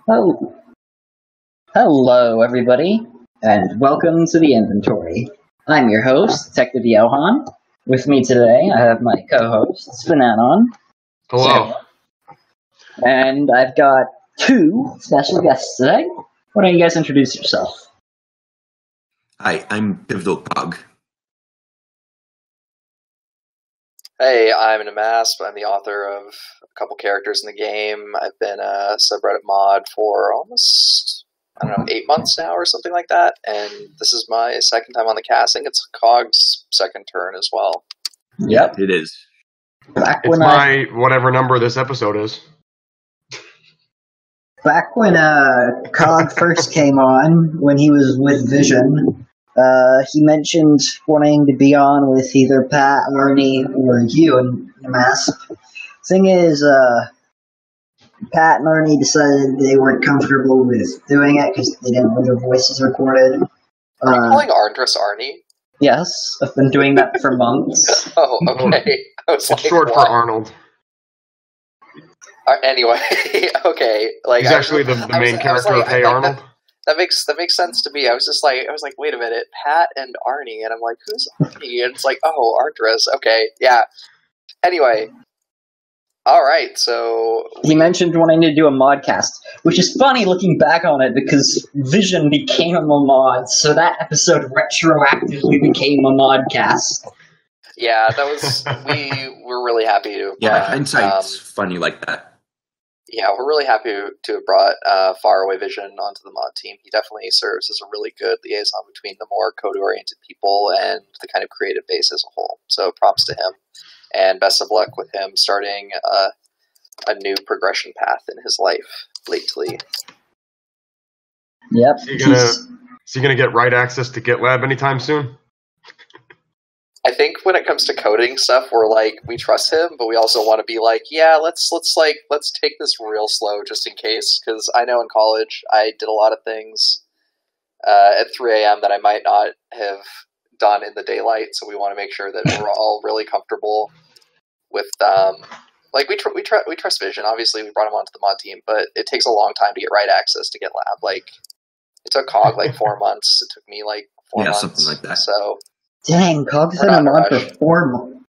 Oh, hello, everybody, and welcome to the inventory. I'm your host, Detective Johan. With me today, I have my co-host, SPNatI. Hello. And I've got two special guests today. Why don't you guys introduce yourself? Hi, I'm Pivotal Cog. Hey, I'm Namasp. I'm the author of a couple characters in the game. I've been a subreddit mod for almost, 8 months now or something like that. And this is my second time on the cast. I think it's Cog's second turn as well. Yep. It is. It's my whatever number this episode is. Back when Cog first came on, when he was with Vision, he mentioned wanting to be on with either Pat, Arnie, or you and Namasp. Thing is, Pat and Arnie decided they weren't comfortable with doing it because they didn't want their voices recorded. Are you calling Ardris Arnie? Yes, I've been doing that for months. Oh, okay. It's short for Arnold. Anyway, okay. He's actually the main character of Hey Arnold. That makes sense to me. I was like, wait a minute, Pat and Arnie, and I'm like, who's Arnie? And it's like, oh, Ardris. Okay, yeah. Anyway, all right. So he mentioned wanting to do a modcast, which is funny looking back on it because Vision became a mod, so that episode retroactively became a modcast. Yeah, that was we were really happy to. Yeah, hindsight's funny like that. Yeah, we're really happy to have brought Faraway Vision onto the mod team. He definitely serves as a really good liaison between the more code-oriented people and the kind of creative base as a whole. So props to him, and best of luck with him starting a new progression path in his life lately. Yep. Is he gonna get write access to GitLab anytime soon? I think when it comes to coding stuff, we're like, we trust him, but we also want to be like, yeah, let's take this real slow just in case, because I know in college I did a lot of things at 3 a.m. that I might not have done in the daylight, so we want to make sure that we're all really comfortable with we trust Vision. Obviously, we brought him onto the mod team, but it takes a long time to get write access to GitLab. Like, it took Cog 4 months. It took me 4 months. Something like that. So. Dang, Cog's been a mod for 4 months.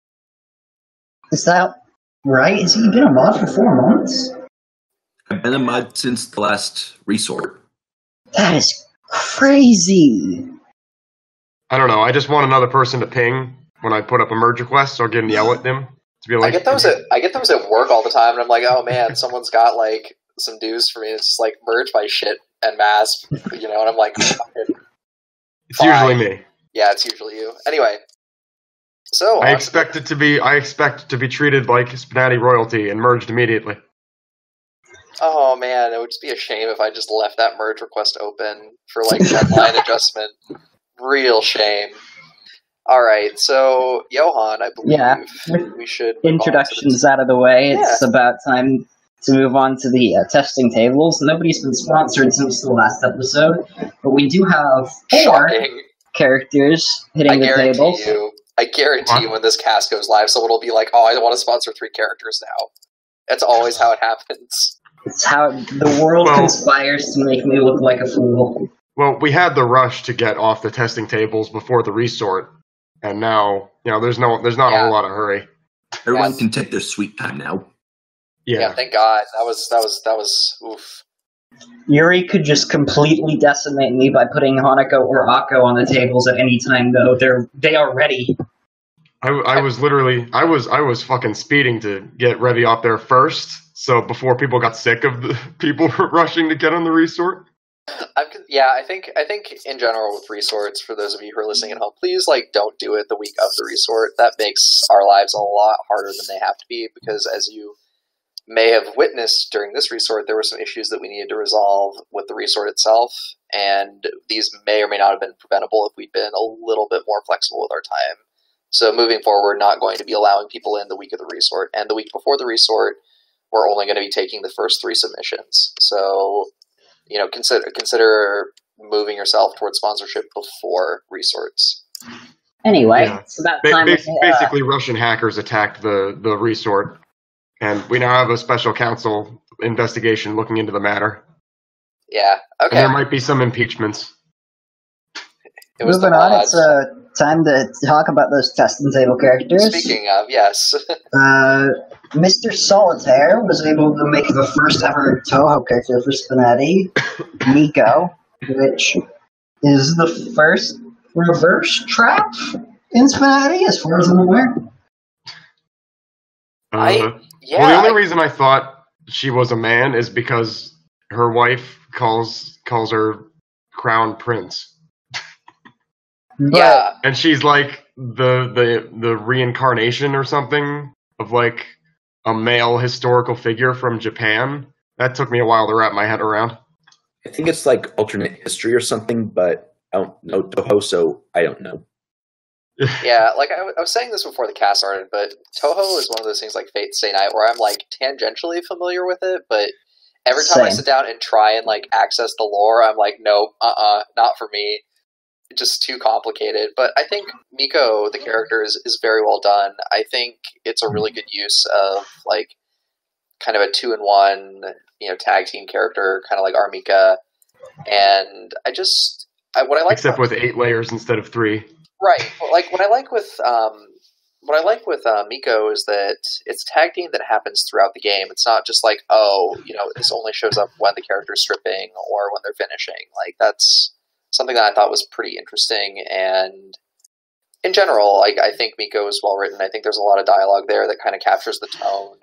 Is that right? Has he been a mod for 4 months? I've been a mod since the last resort. That is crazy. I don't know. I just want another person to ping when I put up a merge request, so I can yell at them to be like. I get those at work all the time, and I'm like, oh man, someone's got some dues for me. It's just merge my shit and Masp, and I'm like, it's usually me. Yeah, it's usually you. Anyway, so I expect to be treated like SPNatI royalty and merged immediately. Oh man, it would just be a shame if I just left that merge request open for deadline adjustment. Real shame. All right, so Johan, I believe we should introductions out of the way. It's about time to move on to the testing tables. Nobody's been sponsored since the last episode, but we do have 4 characters hitting the tables. I guarantee you when this cast goes live, someone will be like, oh, I want to sponsor 3 characters now. That's always how it happens. It's how the world conspires to make me look like a fool. Well, we had the rush to get off the testing tables before the resort, and now, there's not a whole lot of hurry. Everyone can take their sweet time now. Yeah, thank God. That was oof. Yuri could just completely decimate me by putting Hanako or Akko on the tables at any time, though. They are ready. I was fucking speeding to get Revy off there first, so before people got sick of the people rushing to get on the resort. I think in general with resorts, for those of you who are listening at home, please don't do it the week of the resort. That makes our lives a lot harder than they have to be, because as you may have witnessed during this resort, there were some issues that we needed to resolve with the resort itself, and these may or may not have been preventable if we'd been a little bit more flexible with our time. So moving forward, not going to be allowing people in the week of the resort, and the week before the resort, we're only going to be taking the first 3 submissions. So, consider moving yourself towards sponsorship before resorts. Anyway, so that time basically Russian hackers attacked the resort. And we now have a special counsel investigation looking into the matter. Yeah. And Okay. there might be some impeachments. It was Moving the on, mods. it's time to talk about those testing table characters. Speaking of, yes. Mr. Solitaire was able to make the first ever Toho character for SPNatI, Miko, which is the first reverse trap in SPNatI, as far as I'm aware. Well, the only reason I thought she was a man is because her wife calls her Crown Prince. Yeah. And she's like the reincarnation or something of like a male historical figure from Japan. That took me a while to wrap my head around. I think it's like alternate history or something, but I don't know Toho, so I don't know. Yeah, like I was saying this before the cast started, but Toho is one of those things like Fate Stay Night where I'm like tangentially familiar with it, but every time I Same. sit down and try and like access the lore, I'm like, nope, not for me. Just too complicated. But I think Miko, the character, is very well done. I think it's a really good use of like kind of a 2-in-1, tag team character, kind of like Armika. And what I like Except with 8 layers instead of 3. Right. But like what I like with Miko is that it's tag team that happens throughout the game. It's not just like, this only shows up when the character's stripping or when they're finishing. Like that's something that I thought was pretty interesting. And in general, like I think Miko is well written. I think there's a lot of dialogue there that kind of captures the tone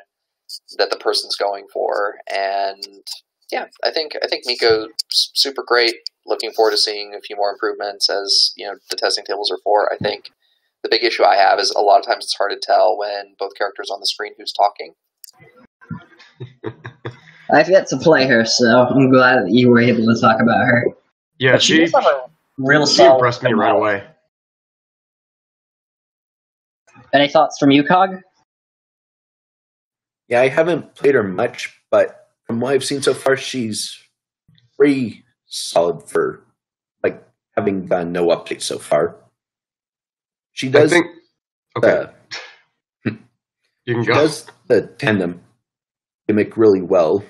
that the person's going for. And yeah, I think Miko's super great. Looking forward to seeing a few more improvements as the testing tables are for. I think the big issue I have is a lot of times it's hard to tell when both characters are on the screen who's talking. I've yet to play her, so I'm glad that you were able to talk about her. Yeah, But she does have a real she solid impressed me right model. away. Any thoughts from you, Cog? Yeah, I haven't played her much, but from what I've seen so far, she's pretty solid for like having done no updates so far. She does. I think. Okay. You can She go. does the tandem gimmick really well,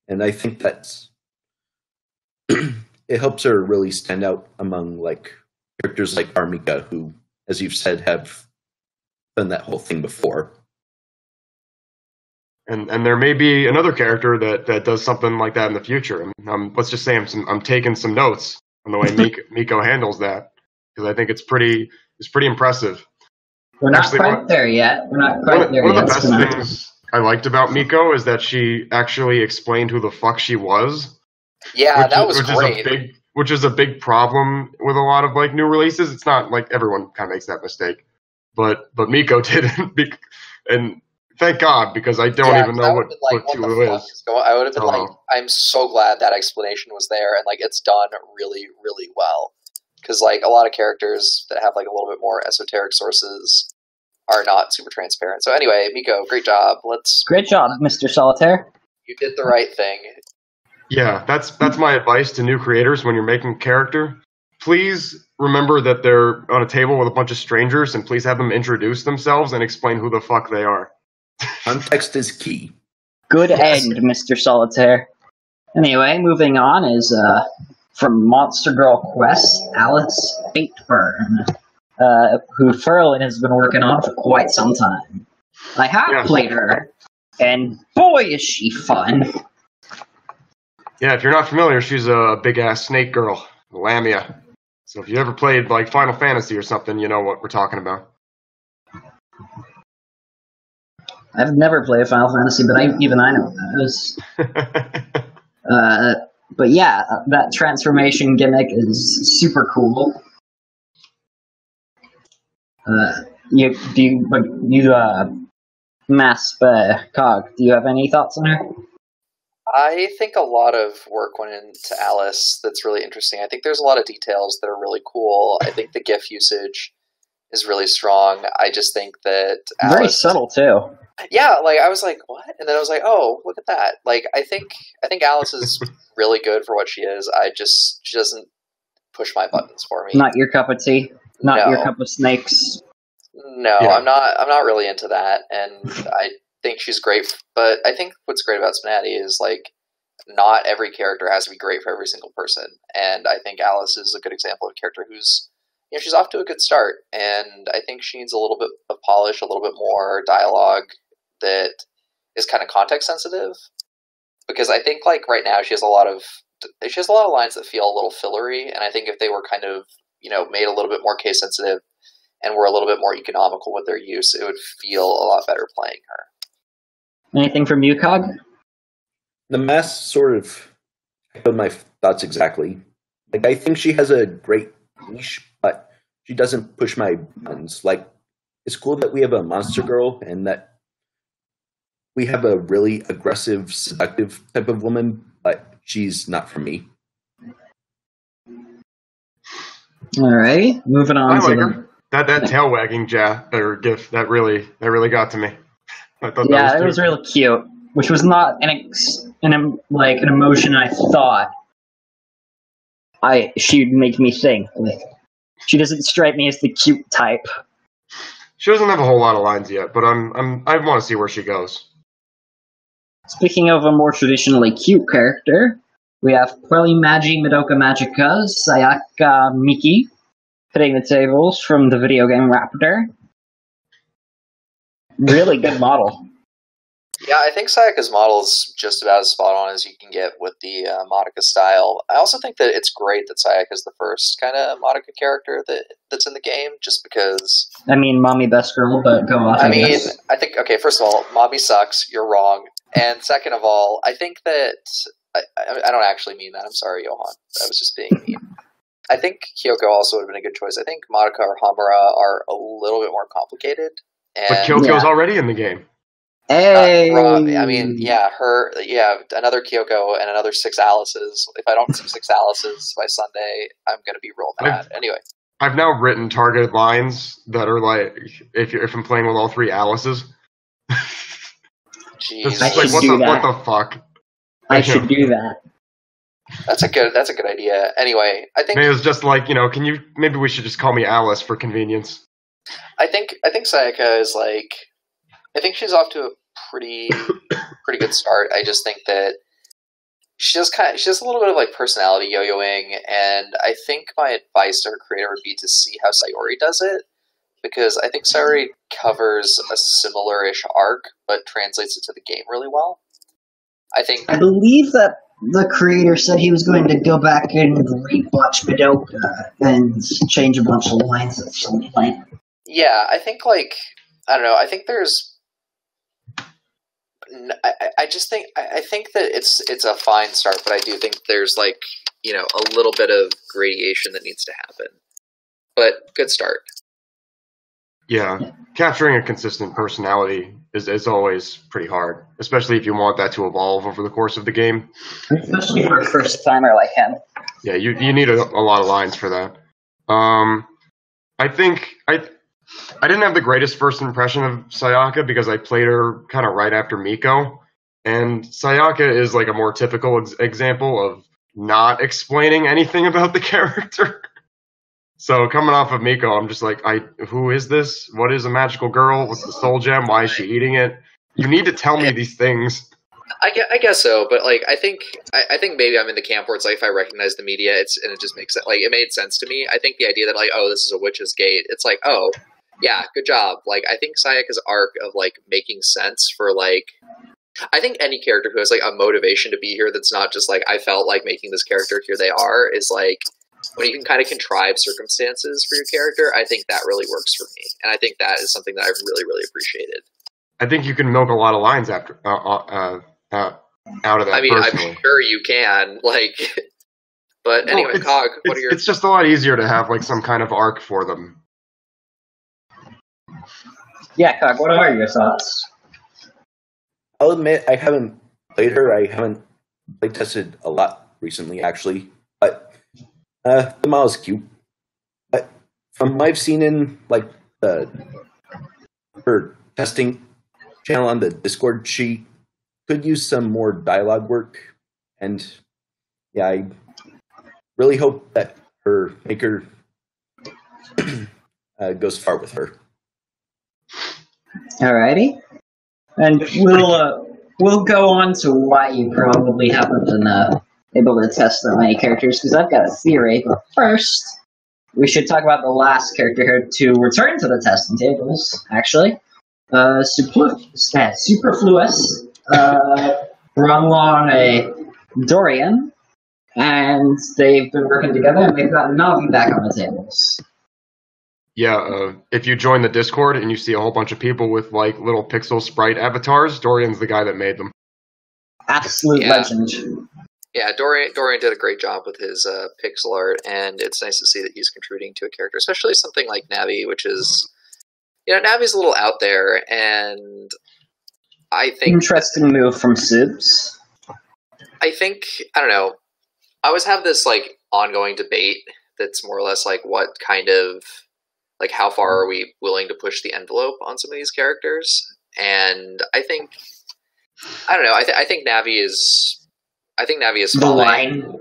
and I think that's it helps her really stand out among like characters like Armika, who, as you've said, have done that whole thing before. And there may be another character that does something like that in the future. Let's just say I'm taking some notes on the way Miko handles that, because I think it's pretty impressive. We're not Actually, quite there yet. We're not quite there one yet. of the best things I liked about Miko is that she actually explained who the fuck she was. Yeah, that was great. Which is a big problem with a lot of like new releases. It's not like everyone kind of makes that mistake, but Miko didn't, and thank God, because I don't even know what Tulu is. I would have been like, I'm so glad that explanation was there, and like it's done really, really well. Because like a lot of characters that have like a little bit more esoteric sources are not super transparent. So anyway, Miko, great job. Great job, Mr. Solitaire. You did the right thing. Yeah, that's my advice to new creators when you're making a character. Please remember that they're on a table with a bunch of strangers, and please have them introduce themselves and explain who the fuck they are. Context is key. Good end, Mr. Solitaire. Anyway, moving on is from Monster Girl Quest, Alice Fateburn, who Ferlin has been working on for quite some time. I have played her, and boy is she fun. Yeah, if you're not familiar, she's a big-ass snake girl, Lamia. So if you ever played like Final Fantasy or something, you know what we're talking about. I've never played Final Fantasy, but I know those. But yeah, that transformation gimmick is super cool. Cog, do you have any thoughts on her? I think a lot of work went into Alice that's really interesting. I think there's a lot of details that are really cool. I think the GIF usage is really strong. I just think that Alice... Very subtle, too. Yeah, like, I was like, what? And then I was like, oh, look at that. Like, I think Alice is really good for what she is. She doesn't push my buttons for me. Not your cup of tea? Not your cup of snakes? No, yeah. I'm not really into that, and I think she's great. But I think what's great about SPNatI is, like, not every character has to be great for every single person. And I think Alice is a good example of a character who's, she's off to a good start. And I think she needs a little bit of polish, a little bit more dialogue that is kind of context sensitive. Because I think like right now she has a lot of lines that feel a little fillery. And I think if they were kind of, made a little bit more case sensitive and were a little bit more economical with their use, it would feel a lot better playing her. Anything from you, Cog? The mess sort of echoed my thoughts exactly. Like, I think she has a great niche, but she doesn't push my buttons. Like, it's cool that we have a monster girl and that we have a really aggressive, seductive type of woman, but she's not for me. All right, moving on to her. That tail wagging gif that really got to me. I thought it was really cute, which was not an emotion I thought she'd make me think. Like, she doesn't strike me as the cute type. She doesn't have a whole lot of lines yet, but I want to see where she goes. Speaking of a more traditionally cute character, we have Quelly Magi Madoka Magica Sayaka Miki hitting the tables from the video game Raptor. Really good model. Yeah, I think Sayaka's model is just about as spot on as you can get with the Madoka style. I also think that it's great that Sayaka is the first kind of Madoka character that's in the game, just because... I mean, Mommy best girl, but go off. I think, okay, first of all, Mommy sucks, you're wrong. And second of all, I think that... I don't actually mean that, I'm sorry, Johan. I was just being mean. I think Kyoko also would have been a good choice. I think Madoka or Hamura are a little bit more complicated. But Kyoko's already in the game. Hey! Another Kyoko and another 6 Alices. If I don't see 6 Alices by Sunday, I'm going to be real mad. Anyway. I've now written targeted lines that are like, if I'm playing with all 3 Alices. Jeez. What the fuck? I should do that. That's a good idea. Anyway, I think... Maybe it's just like, maybe we should just call me Alice for convenience. I think Sayaka is like... I think she's off to a pretty good start. I just think that she has a little bit of like personality yo-yoing, and I think my advice to her creator would be to see how Sayori does it, because I think Sayori covers a similar-ish arc, but translates it to the game really well. I believe that the creator said he was going to go back and rewatch Madoka and change a bunch of lines at some point. Yeah, I think I don't know. I think there's. I think that it's a fine start, but I do think there's a little bit of gradation that needs to happen. But good start. Yeah, capturing a consistent personality is always pretty hard, especially if you want that to evolve over the course of the game. Especially for a first timer like him. Yeah, you need a lot of lines for that. I think I didn't have the greatest first impression of Sayaka because I played her kind of right after Miko, and Sayaka is like a more typical example of not explaining anything about the character. So coming off of Miko, I'm just like, who is this? What is a magical girl? What's the soul gem? Why is she eating it? You need to tell me these things. I guess so, but I think maybe I'm in the camp where it's like if I recognize the media, it just makes it it made sense to me. I think the idea that this is a witch's gate, it's like, oh yeah, good job. I think Sayaka's arc of making sense for I think any character who has a motivation to be here that's not just I felt like making this character, here they are, is when you can kind of contrive circumstances for your character. I think that really works for me, and I think that is something that I've really, really appreciated. I think you can milk a lot of lines after out of that. I mean, personally. I'm sure you can. But anyway, Cog, what are your? It's just a lot easier to have some kind of arc for them. Yeah, Cog, what are your thoughts? I'll admit I haven't played her. I haven't playtested a lot recently, actually. But the model's cute. But from what I've seen in her testing channel on the Discord, she could use some more dialogue work. And yeah, I really hope that her maker goes far with her. Alrighty. And we'll go on to why you probably haven't been able to test that many characters, because I've got a theory. But first, we should talk about the last character here to return to the testing tables, actually. Superfluous brought along a Dorian, and they've been working together, and they've got Navi back on the tables. Yeah, if you join the Discord and you see a whole bunch of people with like little pixel sprite avatars, Dorian's the guy that made them. Absolute legend. Yeah, Dorian did a great job with his pixel art, and it's nice to see that he's contributing to a character, especially something like Navi, which is, Navi's a little out there, and I think... Interesting move from Soups. I don't know, I always have this, like, ongoing debate that's more or less like what kind of, like, how far are we willing to push the envelope on some of these characters? And I think, I don't know, I think Navi is fine. The line.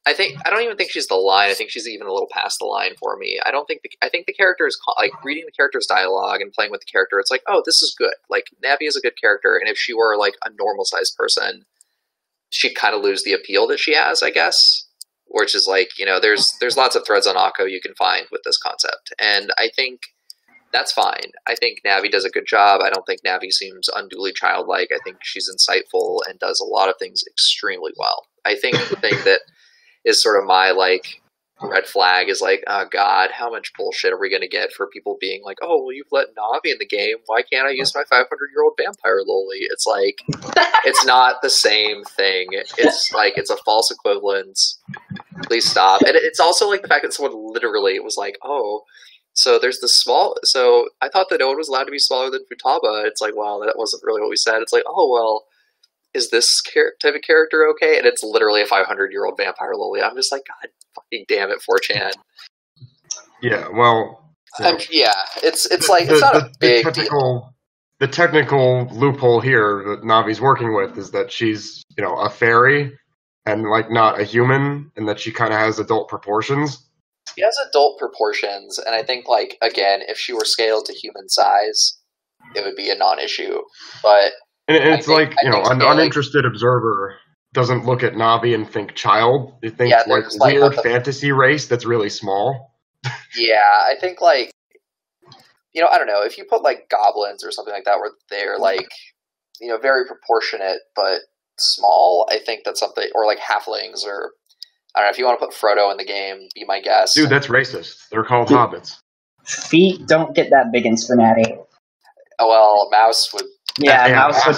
I don't even think she's the line. I think she's even a little past the line for me. I think the character is, like, reading the character's dialogue and playing with the character, it's like, oh, this is good. Like, Navi is a good character, and if she were, like, a normal-sized person, she'd kind of lose the appeal that she has, I guess. Which is like, there's lots of threads on Akko you can find with this concept. And I think that's fine. I think Navi does a good job. I don't think Navi seems unduly childlike. I think she's insightful and does a lot of things extremely well. I think the thing that is sort of my, like, red flag is like, oh god, how much bullshit are we going to get for people being like, oh, well, you've let Navi in the game, why can't I use my 500-year-old vampire loli? It's like, it's not the same thing. It's like, it's a false equivalence. Please stop. And it's also like the fact that someone literally was like, oh, so there's this so I thought that no one was allowed to be smaller than Futaba. It's like, well, that wasn't really what we said. It's like, oh, well, is this type of character okay? And it's literally a 500-year-old vampire loli. I'm just like, god fucking damn it, 4chan. Yeah, well... It's like, it's not a big deal. The technical loophole here that Navi's working with is that she's, a fairy and, like, not a human, and that she kind of has adult proportions. She has adult proportions, and I think, like, again, if she were scaled to human size, it would be a non-issue. But... And it's an uninterested observer doesn't look at Navi and think child. It thinks weird fantasy race that's really small. Yeah, I think, like, I don't know, if you put, like, goblins or something like that where they're, like, very proportionate but small, I think that's something, or, like, halflings, or, I don't know, if you want to put Frodo in the game, be my guest. Dude, that's racist. They're called hobbits. Feet don't get that big in SPNatI. Oh, well, Mouse would... Yeah, Mouse would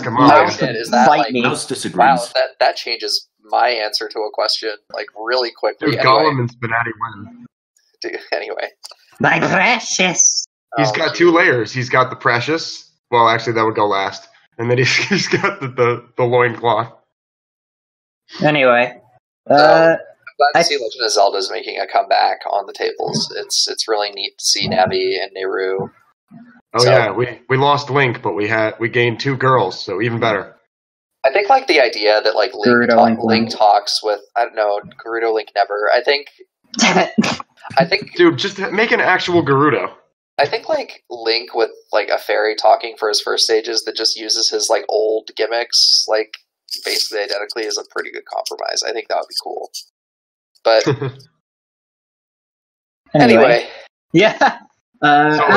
fight me. Mouse disagrees. Wow, that changes my answer to a question, like, really quickly. Dude, Gollum and SPNatI win. Dude, anyway. My precious! He's got two layers. He's got the precious. Well, actually, that would go last. And then he's got the loincloth. Anyway. I'm glad to see Legend of Zelda's making a comeback on the tables. It's really neat to see Navi and Nehru. Oh, yeah, we lost Link, but we gained two girls, so even better. I think, like, the idea that, like, Link talks with, I don't know, Gerudo Link never. Damn it. Dude, just make an actual Gerudo. I think, like, Link with, like, a fairy talking for his first stages that just uses his, like, old gimmicks, like, basically identically is a pretty good compromise. I think that would be cool. But, anyway. Yeah. So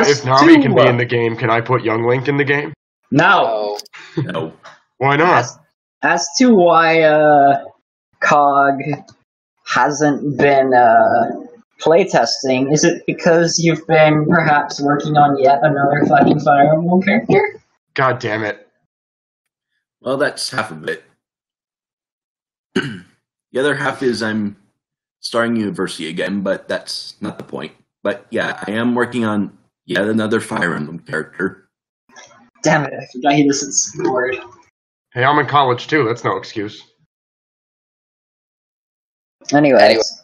if Navi can be in the game, can I put young Link in the game? No. No. Why not? As to why COG hasn't been playtesting, is it because you've been perhaps working on yet another fucking Fire Emblem character? God damn it. Well, that's half of it. The other half is I'm starting university again, but that's not the point. But yeah, I am working on yet another Fire Emblem character. Damn it, I forgot he doesn't say the word. Hey, I'm in college too, that's no excuse. Anyways.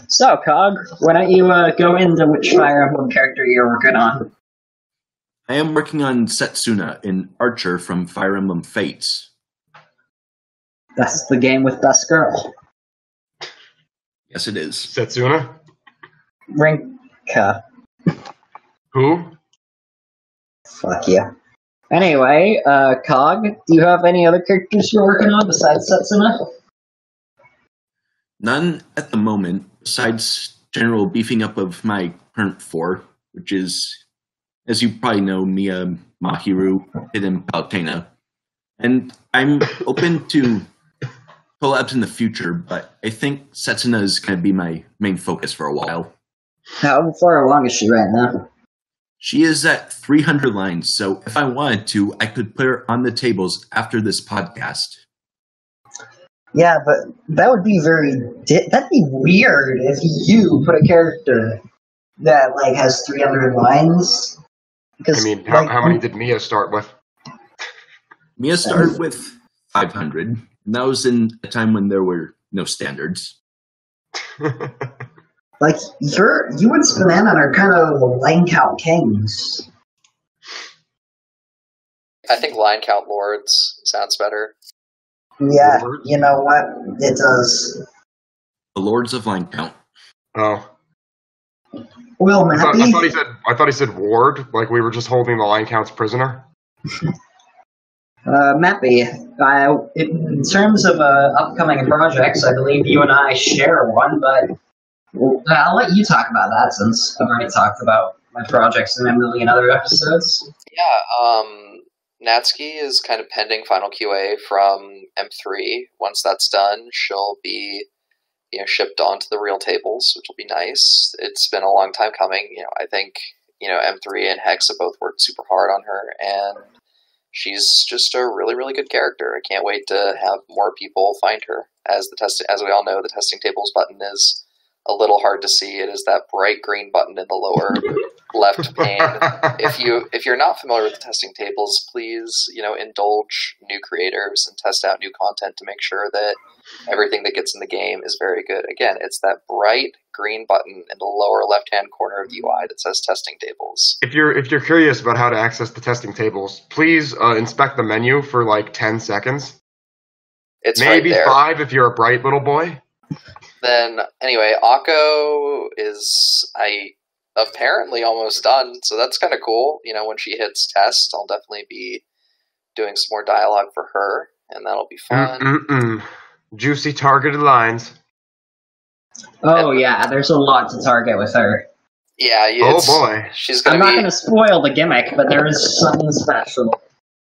So, Cog, why don't you go into which Fire Emblem character you're working on? I am working on Setsuna, an archer from Fire Emblem Fates. That's the game with Best Girl. Yes, it is. Setsuna? Rinka. Who? Fuck yeah. Anyway, Cog, do you have any other characters you're working on besides Setsuna? None at the moment, besides general beefing up of my current 4, which is, as you probably know, Mia, Mahiru, Hidden Palutena. And I'm open to collabs in the future, but I think Setsuna is going to be my main focus for a while. How far along is she right now? She is at 300 lines, so if I wanted to, I could put her on the tables after this podcast. Yeah, but that would be that'd be weird if you put a character that, like, has 300 lines. I mean, how many did Mia start with? Mia started with 500, and that was in a time when there were no standards. Like, you and Spinana are kind of line count kings. I think line count lords sounds better. Yeah, you know what? It does. The Lords of Line Count. Oh. Well, Mappy? I thought he said ward, like we were just holding the line count's prisoner. Mappy, in terms of upcoming projects, I believe you and I share one, but I'll let you talk about that since I've already talked about my projects in a million other episodes. Yeah, Natsuki is kind of pending final QA from M3. Once that's done, she'll be shipped onto the real tables, which will be nice. It's been a long time coming. I think M3 and Hex have both worked super hard on her, and she's just a really, really good character. I can't wait to have more people find her. As we all know, the testing tables button is a little hard to see. It is that bright green button in the lower left pane. If you're not familiar with the testing tables, please indulge new creators and test out new content to make sure that everything that gets in the game is very good. Again, it's that bright green button in the lower left-hand corner of the UI that says testing tables. If you're curious about how to access the testing tables, please inspect the menu for like 10 seconds. It's maybe right there. 5 if you're a bright little boy. Then anyway, Akko is apparently almost done, so that's kind of cool. When she hits test, I'll definitely be doing some more dialogue for her, and that'll be fun. Juicy targeted lines. Oh, yeah, there's a lot to target with her. Yeah, oh boy. I'm not going to spoil the gimmick, but there is something special.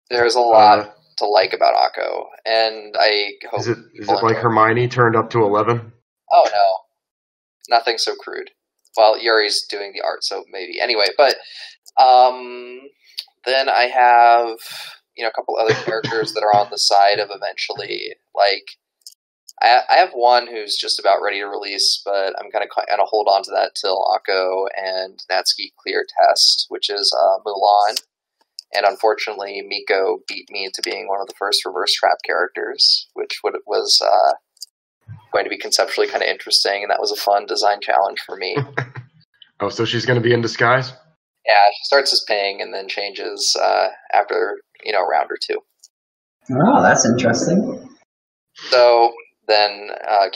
There's a lot to like about Akko, and I hope... Is it like Hermione turned up to 11? Oh, no. Nothing so crude. Well, Yuri's doing the art, so maybe. Anyway, but then I have a couple other characters that are on the side of eventually, like... I have one who's just about ready to release, but I'm going to hold on to that till Akko and Natsuki clear test, which is Mulan. And unfortunately, Miko beat me into being one of the first reverse trap characters, which was going to be conceptually kind of interesting, and that was a fun design challenge for me. Oh, so she's going to be in disguise? Yeah, she starts as Ping and then changes after a round or two. Oh, that's interesting. So... Then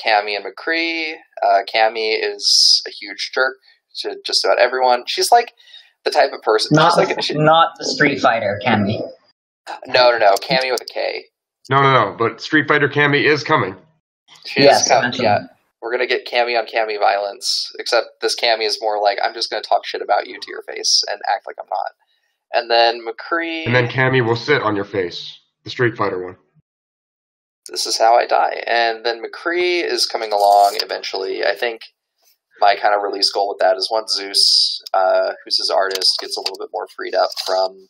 Cammy and McCree. Cammy is a huge jerk to just about everyone. She's like the type of person... Not the Street Fighter Cammy. No. Cammy with a K. No. But Street Fighter Cammy is coming. She is coming, yeah. We're going to get Cammy on Cammy violence, except this Cammy is more like, I'm just going to talk shit about you to your face and act like I'm not. And then McCree... And then Cammy will sit on your face. The Street Fighter one. This is how I die. And then McCree is coming along eventually. I think my kind of release goal with that is once Zeus, who's his artist, gets a little bit more freed up from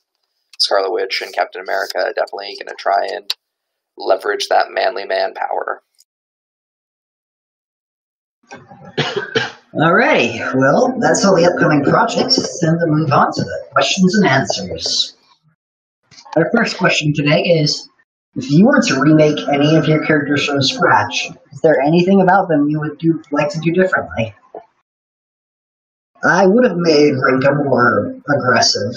Scarlet Witch and Captain America, definitely going to try and leverage that manly man power. Alrighty, well, that's all the upcoming projects. It's time to move on to the questions and answers. Our first question today is, if you were to remake any of your characters from scratch, is there anything about them you would like to do differently? I would have made Rinka more aggressive.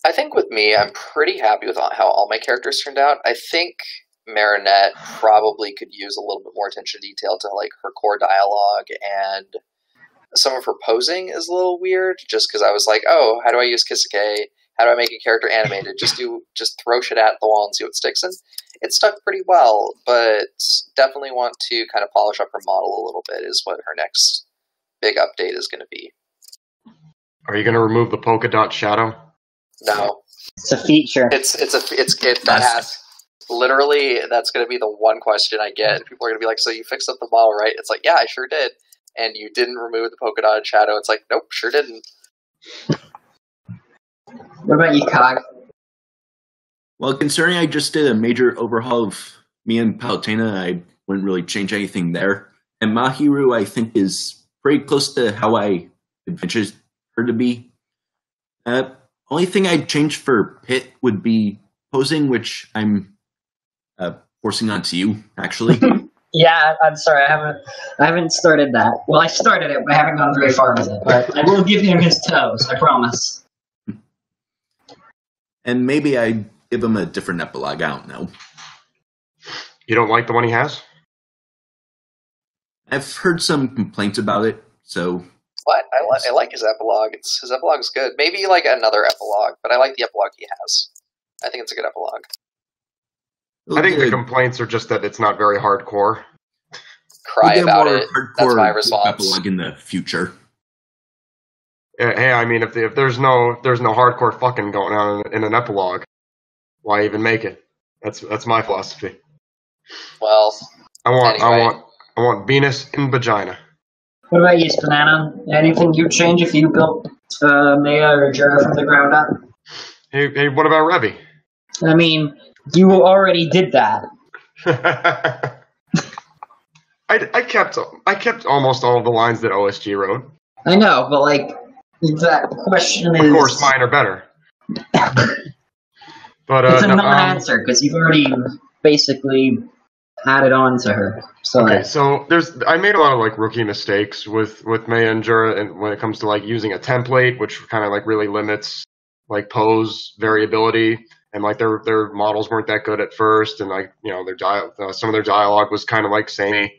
I think with me, I'm pretty happy with how all my characters turned out. I think Marinette probably could use a little bit more attention to detail to like her core dialogue and some of her posing is a little weird, just because I was like, oh, how do I use Kisuke? How do I make a character animated? Just throw shit at the wall and see what sticks. And it stuck pretty well, but definitely want to kind of polish up her model a little bit is what her next big update is going to be. Are you going to remove the polka dot shadow? No. It's a feature. That has literally, that's going to be the one question I get. People are going to be like, so you fixed up the model, right? It's like, yeah, I sure did. And you didn't remove the polka dot shadow. It's like, nope, sure didn't. What about you, Cog? Well, considering I just did a major overhaul of me and Palutena, I wouldn't really change anything there. And Mahiru, I think, is pretty close to how I envisioned her to be. Only thing I'd change for Pit would be posing, which I'm forcing onto you, actually. Yeah, I'm sorry, I haven't started that. Well, I started it, but I haven't gone very far with it. But I will give him his toes, I promise. And maybe I'd give him a different epilogue, I don't know. You don't like the one he has? I've heard some complaints about it, so... What? I like his epilogue. His epilogue's good. Maybe like another epilogue, but I like the epilogue he has. I think it's a good epilogue. I think the complaints are just that it's not very hardcore. Cry about it. That's my response. Epilogue in the future. Hey, I mean, if there's no hardcore fucking going on in an epilogue, why even make it? That's my philosophy. Well, I want Venus in vagina. What about you, Banana? Anything you'd change if you built Maya or Jura from the ground up? Hey, what about Revy? I mean, you already did that. I kept almost all of the lines that OSG wrote. I know, but like that question is. Of course, mine are better. But it's a non-answer because you've already basically added on to her. So okay, so I made a lot of like rookie mistakes with Maya and Jura, and when it comes to like using a template, which kind of like really limits like pose variability, and like their models weren't that good at first, and like some of their dialogue was kind of like samey.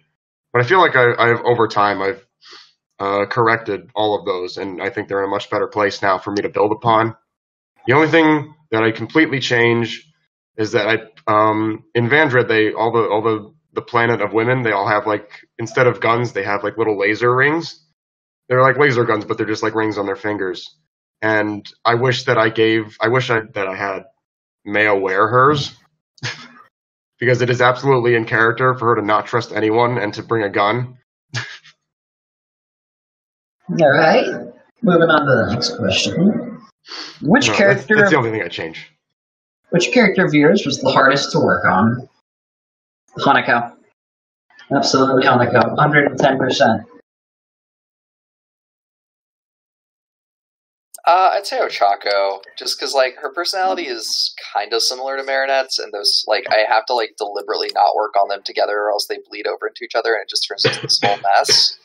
But I feel like I've over time I've corrected all of those, and I think they're in a much better place now for me to build upon. The only thing that I completely change is that in Vandred all the planet of women, they all have like, instead of guns, they have like little laser rings. They're like laser guns, but they're just like rings on their fingers. And I wish that I had Maya wear hers. Because it is absolutely in character for her to not trust anyone and to bring a gun. Alright. Moving on to the next question. Which character... That's the only thing I change. Which character of yours was the hardest to work on? Hanako. Absolutely Hanako. 110%. I'd say Ochako, just because like her personality is kind of similar to Marinette's, and those like I have to like deliberately not work on them together, or else they bleed over into each other, and it just turns into this whole mess.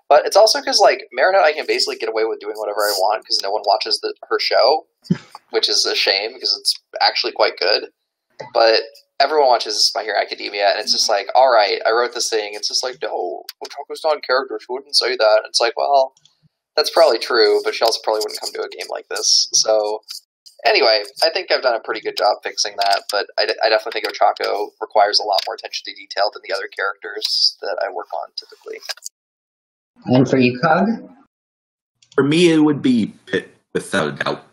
But it's also because like Marinette, I can basically get away with doing whatever I want because no one watches her show, which is a shame because it's actually quite good. But everyone watches My Hero Academia, and it's just like, all right, I wrote this thing. It's just like, no, Ochako's not in character. She wouldn't say that. And it's like, well, that's probably true, but she also probably wouldn't come to a game like this. So, anyway, I think I've done a pretty good job fixing that, but I definitely think Ochako requires a lot more attention to detail than the other characters that I work on typically. And for you, Cog? For me, it would be Pit, without a doubt.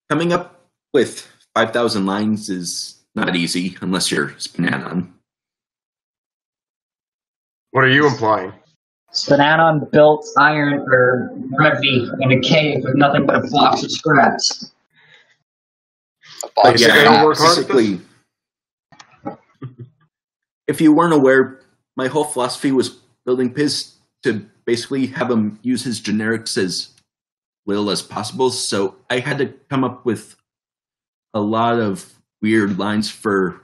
Coming up with 5,000 lines is not easy, unless you're SPNatI. What are you implying? SPNatI built Iron or Revy in a cave with nothing but a box of scraps. But yeah, basically, if you weren't aware, my whole philosophy was building Piz to basically have him use his generics as little as possible, so I had to come up with a lot of weird lines for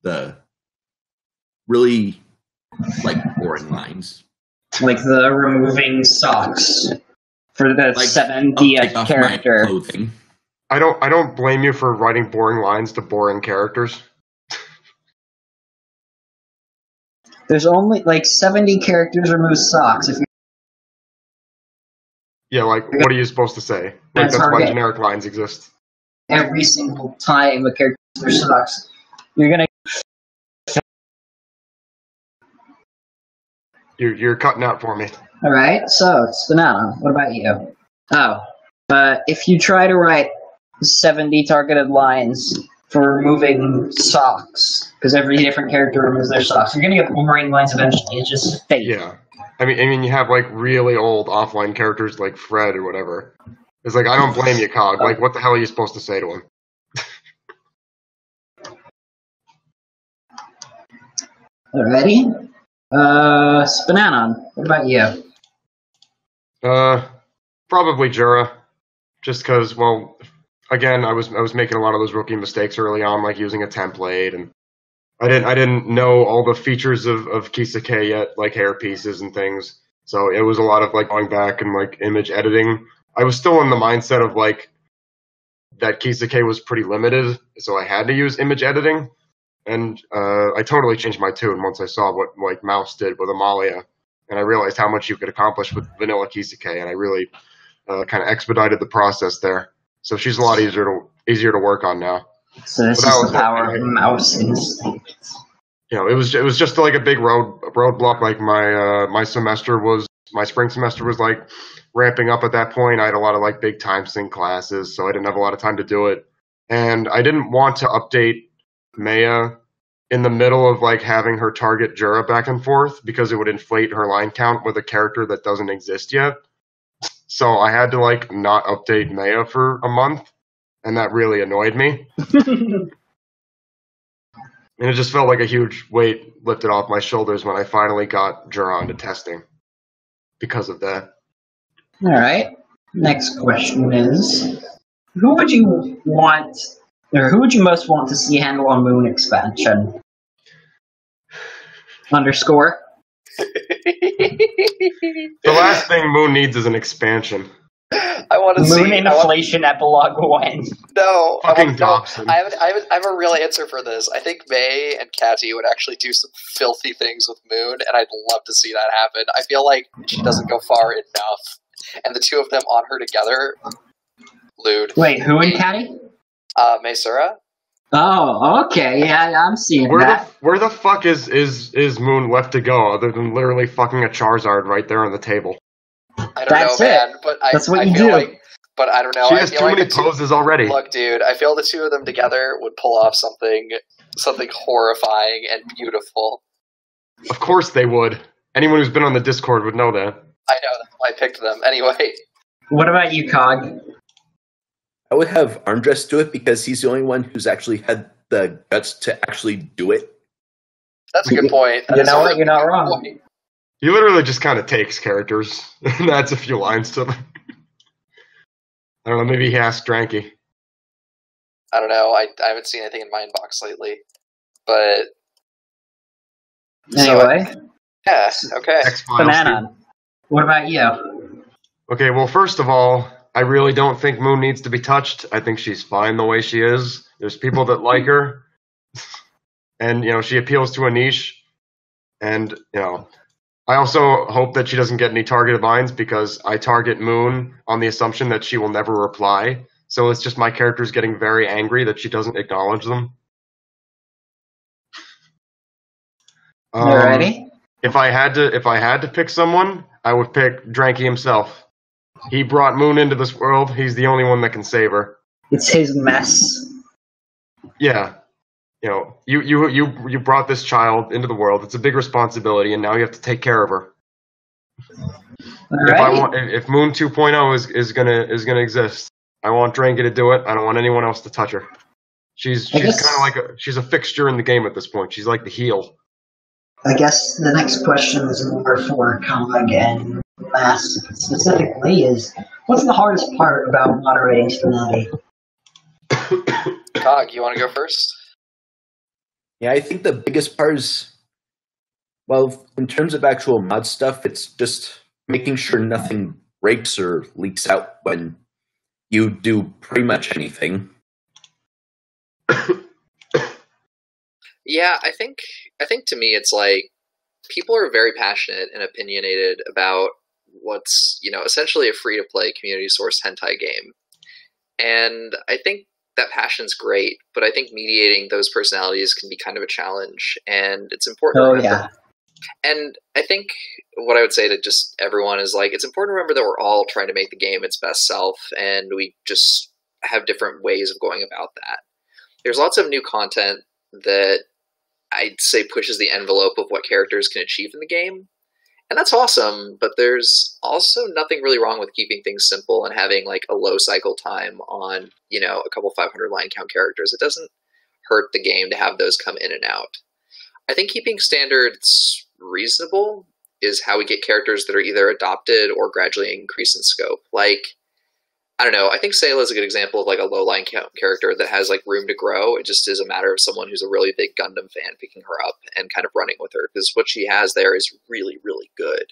the really, like, boring lines. Like the removing socks for the Like, 7DS character. I don't blame you for writing boring lines to boring characters. There's only like 70 characters remove socks. If Yeah, like, what are you supposed to say? Like, that's why generic lines exist. Every single time a character sucks, you're gonna... You're cutting out for me. Alright, so, SPNatI, what about you? If you try to write 70 targeted lines for removing socks, because every different character removes their socks, you're gonna get boring lines eventually. It's just fate. Yeah. I mean, you have, like, really old offline characters like Fred or whatever. It's like, I don't blame you, Cog. Like, what the hell are you supposed to say to him? Alrighty. SPNatI, what about you? Probably Jura. Just because, well, again, I was making a lot of those rookie mistakes early on, like using a template, and I didn't know all the features of Kisake yet, like hair pieces and things. So it was a lot of like going back and like image editing. I was still in the mindset of like that Kisake was pretty limited, so I had to use image editing. And I totally changed my tune once I saw what like Mouse did with Amalia, and I realized how much you could accomplish with vanilla Kisake, and I really kind of expedited the process there. So she's a lot easier to work on now. So this is the power of Mouse instinct. You know, it was just like a big roadblock. Like my spring semester was like ramping up at that point. I had a lot of like big time sync classes, so I didn't have a lot of time to do it, and I didn't want to update Maya in the middle of like having her target Jura back and forth because it would inflate her line count with a character that doesn't exist yet. So I had to like not update Maya for a month, and that really annoyed me. And it just felt like a huge weight lifted off my shoulders when I finally got Jura onto testing because of that. All right. Next question is, who would you most want to see handle a Moon expansion? Underscore. The last thing Moon needs is an expansion. I want to Moon inflation epilogue 1. No, fucking Dobson. I have a real answer for this. I think May and Catty would actually do some filthy things with Moon, and I'd love to see that happen. I feel like she doesn't go far enough, and the two of them on her together, lewd. Wait, who and Catty? Mesura. Oh, okay. Yeah, I'm seeing that. Where the fuck is Moon left to go other than literally fucking a Charizard right there on the table? I don't know, man. But that's what you feel do. Like, but I don't know. She has too many poses already. Look, dude, I feel the two of them together would pull off something horrifying and beautiful. Of course they would. Anyone who's been on the Discord would know that. I know, that's why I picked them. Anyway. What about you, Cog? I would have Armdress do it because he's the only one who's actually had the guts to actually do it. That's a good point. You know what? You're not wrong. Point. He literally just kind of takes characters and adds a few lines to them. I don't know, maybe he asked Dranky. I don't know. I haven't seen anything in my inbox lately. But... Anyway. So, yeah, okay. SPNatI, what about you? Okay, well, first of all, I really don't think Moon needs to be touched. I think she's fine the way she is. There's people that like her. And, you know, she appeals to a niche. And, you know... I also hope that she doesn't get any targeted lines because I target Moon on the assumption that she will never reply. So it's just my character's getting very angry that she doesn't acknowledge them. Alrighty. If I had to pick someone, I would pick Dranky himself. He brought Moon into this world. He's the only one that can save her. It's his mess. Yeah. You know, you brought this child into the world. It's a big responsibility, and now you have to take care of her. If Moon 2.0 is gonna exist, I want Dranky to do it. I don't want anyone else to touch her. She's kind of like she's a fixture in the game at this point. She's like the heel. I guess the next question is more for Cog and Mass specifically is, what's the hardest part about moderating SPNatI? Cog, you want to go first? Yeah, I think the biggest part is, well, in terms of actual mod stuff, it's just making sure nothing breaks or leaks out when you do pretty much anything. Yeah, I think to me it's like people are very passionate and opinionated about what's, essentially a free-to-play community-sourced hentai game. And I think that passion's great, but I think mediating those personalities can be kind of a challenge, and it's important to remember. And I think what I would say to just everyone is, like, it's important to remember that we're all trying to make the game its best self, and we just have different ways of going about that. There's lots of new content that I'd say pushes the envelope of what characters can achieve in the game. And that's awesome, but there's also nothing really wrong with keeping things simple and having like a low cycle time on, a couple 500 line count characters. It doesn't hurt the game to have those come in and out. I think keeping standards reasonable is how we get characters that are either adopted or gradually increase in scope. Like, I don't know, I think Sayla is a good example of like a low line count character that has like room to grow. It just is a matter of someone who's a really big Gundam fan picking her up and kind of running with her, because what she has there is really, really good.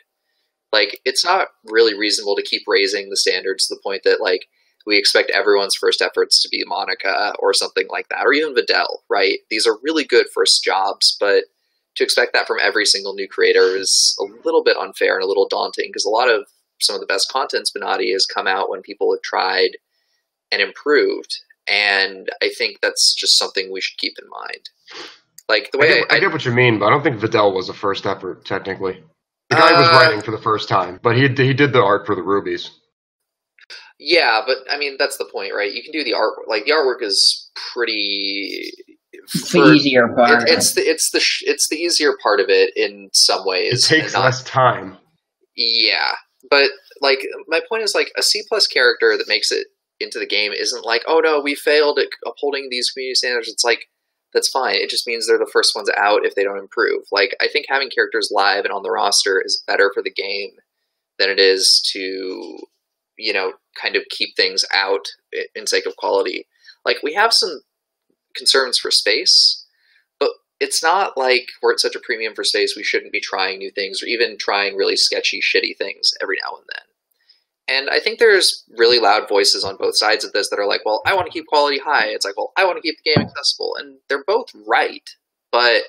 Like, it's not really reasonable to keep raising the standards to the point that like we expect everyone's first efforts to be Monica or something like that, or even Videl, right? These are really good first jobs, but to expect that from every single new creator is a little bit unfair and a little daunting, because a lot of some of the best content SPNatI has come out when people have tried and improved, and I think that's just something we should keep in mind. Like, the way I get what you mean, but I don't think Videl was a first effort, technically. The guy was writing for the first time, but he did the art for the Rubies. Yeah, but I mean, that's the point, right? You can do the artwork. Like, the artwork is pretty... It's the easier part. It's the easier part of it in some ways. It takes less time. Yeah. But, like, my point is, like, a C+ character that makes it into the game isn't like, oh no, we failed at upholding these community standards. It's like, that's fine. It just means they're the first ones out if they don't improve. Like, I think having characters live and on the roster is better for the game than it is to, kind of keep things out in sake of quality. Like, we have some concerns for space, but it's not like we're at such a premium for space we shouldn't be trying new things or even trying really sketchy, shitty things every now and then. And I think there's really loud voices on both sides of this that are like, well, I want to keep quality high. It's like, well, I want to keep the game accessible. And they're both right. But,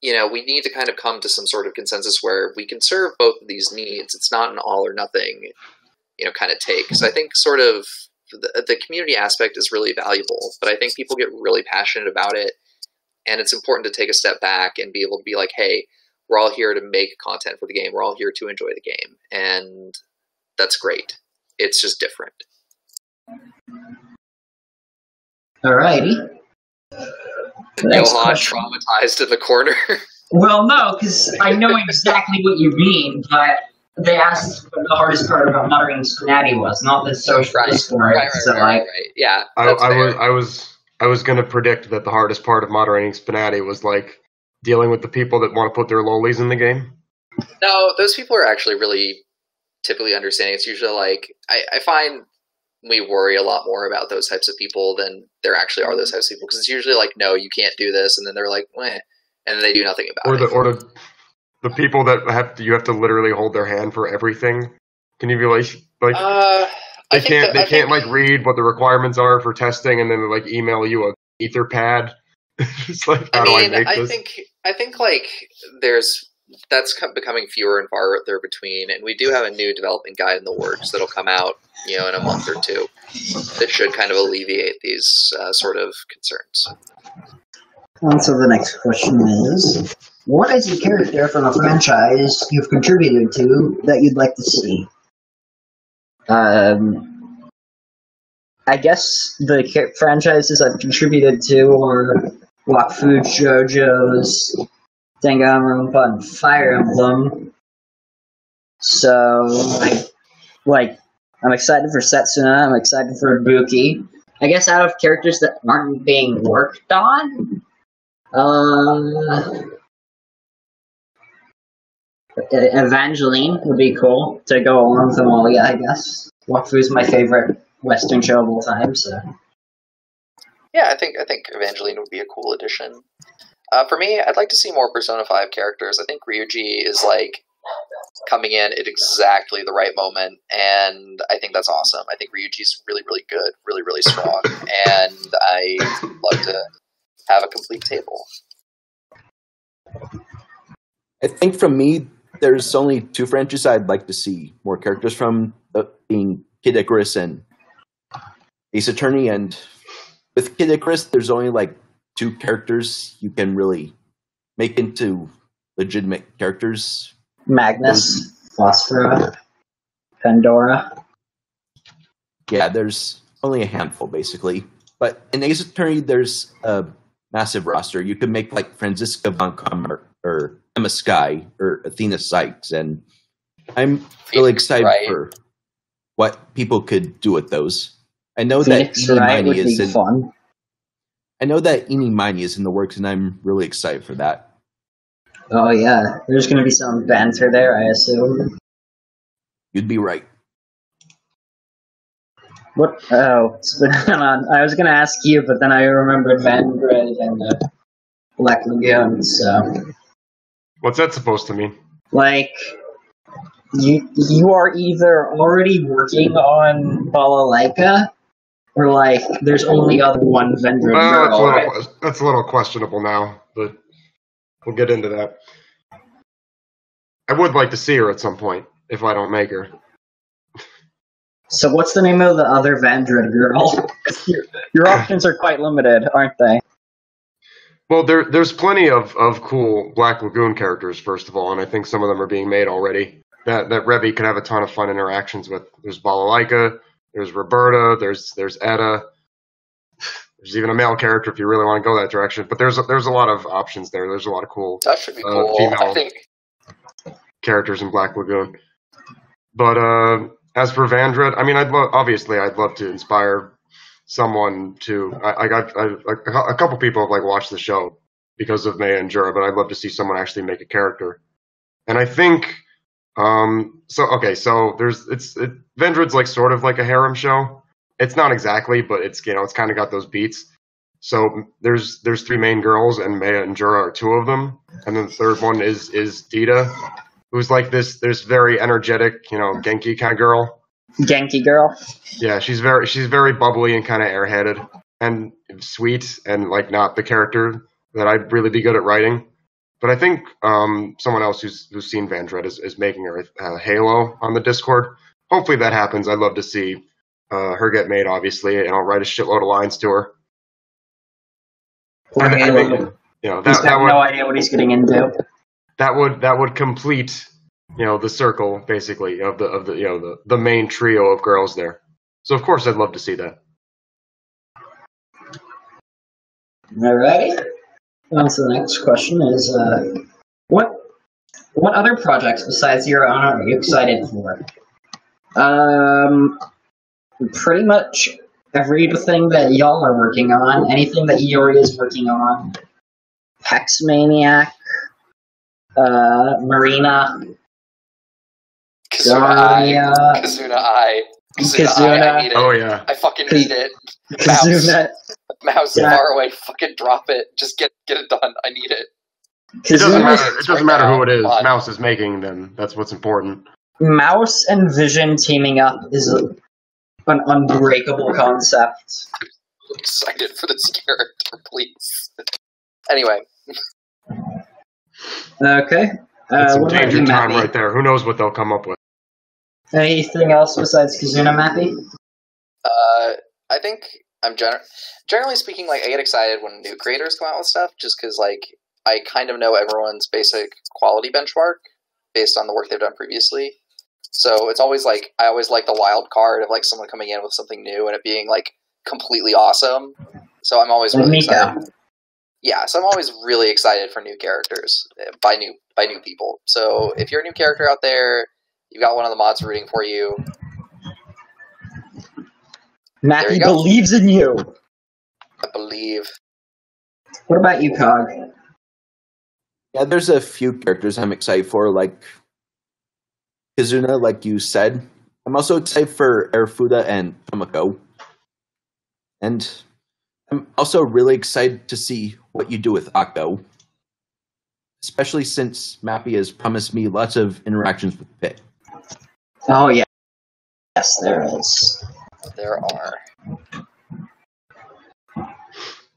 we need to kind of come to some sort of consensus where we can serve both of these needs. It's not an all or nothing, kind of take. So I think sort of the community aspect is really valuable, but I think people get really passionate about it. And it's important to take a step back and be able to be like, hey, we're all here to make content for the game. We're all here to enjoy the game. And that's great. It's just different. Alrighty. Johan traumatized in the corner. Well, no, because I know exactly what you mean, but they asked what the hardest part about moderating SPNatI was, not the social Discord. Right. Yeah. I was going to predict that the hardest part of moderating SPNatI was like dealing with the people that want to put their lolis in the game. No, those people are actually really typically understanding. It's usually like, I find we worry a lot more about those types of people than there actually are those types of people, because it's usually like, no, you can't do this, and then they're like, meh, and then they do nothing about it. Or the people that you have to literally hold their hand for everything. Can you be like they can't like read what the requirements are for testing, and then they like email you a Etherpad. It's like, how do I make this? I think like that's becoming fewer and farther between, and we do have a new development guide in the works that'll come out, in a month or two, that should kind of alleviate these sort of concerns. And so the next question is, what is a character from a franchise you've contributed to that you'd like to see? I guess the franchises I've contributed to are Wakfu, JoJo's, Danganronpa, and Fire Emblem. So, I'm excited for Setsuna, I'm excited for Ibuki. I guess out of characters that aren't being worked on, Evangeline would be cool to go along with Amalia, I guess. Wakfu's my favorite Western show of all time, so. Yeah, I think Evangeline would be a cool addition. For me, I'd like to see more Persona 5 characters. I think Ryuji is like coming in at exactly the right moment, and I think that's awesome. I think Ryuji's really, really good, really, really strong, and I'd love to have a complete table. I think from me, there's only 2 franchises I'd like to see more characters from, being Kid Icarus and Ace Attorney. And with Kid Icarus, there's only like 2 characters you can really make into legitimate characters. Magnus, Phosphora, Pandora. Yeah, there's only a handful, basically. But in Ace Attorney, there's a massive roster. You could make like Franziska von Kammer or Emma Skye or Athena Sykes, and I'm really excited for what people could do with those. I know Phoenix that Wright would is be fun. I know that Eenie Miney is in the works, and I'm really excited for that. Oh yeah, there's going to be some banter there, I assume. You'd be right. What? Oh, hold on. I was going to ask you, but then I remembered Vandred and Black Lagoon. So, What's that supposed to mean? like, you are either already working on Balalaika, or like there's only other one Vendred girl. Right? That's a little questionable now, but we'll get into that. I would like to see her at some point if I don't make her. So what's the name of the other Vandred girl? your options are quite limited, aren't they? Well, there's plenty of cool Black Lagoon characters, first of all, and I think some of them are being made already. That Revy could have a ton of fun interactions with. There's Balalaika, there's Roberta, there's Edda. There's even a male character if you really want to go that direction. But there's a lot of options there. There's a lot of cool, that should be cool. female characters in Black Lagoon. But as for Vandred, I mean, I'd love to inspire someone to. A couple people have like watched the show because of Maya and Jura, but I'd love to see someone actually make a character. And I think so Vendred's like sort of like a harem show. It's not exactly, but it's it's kind of got those beats. So there's 3 main girls, and Maya and Jura are 2 of them, and then the third one is Dita, who's like this very energetic, Genki kind of girl. Genki girl. Yeah, she's very bubbly and kind of airheaded and sweet, and like not the character that I'd really be good at writing. But I think someone else who's seen Vandred is making her a Halo on the Discord. Hopefully that happens. I'd love to see her get made, obviously, and I'll write a shitload of lines to her. Poor Halo. He's got no idea what he's getting into. That would complete, the circle basically of the main trio of girls there. So of course I'd love to see that. Alrighty. On to the next question is, what other projects besides your own are you excited for? Pretty much everything that y'all are working on, anything that Iori is working on. Hex Maniac, Marina, Kazuna I need it. Oh yeah. I fucking need it. Mouse far away, fucking drop it. Just get it done. I need it. It doesn't matter who it is. Mouse is making them. That's what's important. Mouse and Vision teaming up is an unbreakable concept. I'm excited for this character, please. Anyway. Okay. It's some danger time right there. Who knows what they'll come up with? Anything else besides Kazuna, Mappy? I think I'm generally speaking, like, I get excited when new creators come out with stuff, just because, like, I kind of know everyone's basic quality benchmark based on the work they've done previously. So it's always like, I always like the wild card of like someone coming in with something new and it being like completely awesome. So I'm always really excited. Yeah, so I'm always really excited for new characters by new people. So if you're a new character out there, you've got one of the mods rooting for you. Matthew believes in you. I believe. What about you, Cog? Yeah, there's a few characters I'm excited for, like Kizuna, like you said. I'm also excited for Airfuda and Tomoko. And I'm also really excited to see what you do with Akko. Especially since Mappy has promised me lots of interactions with Pit. Oh, yeah. Yes, there is. There are.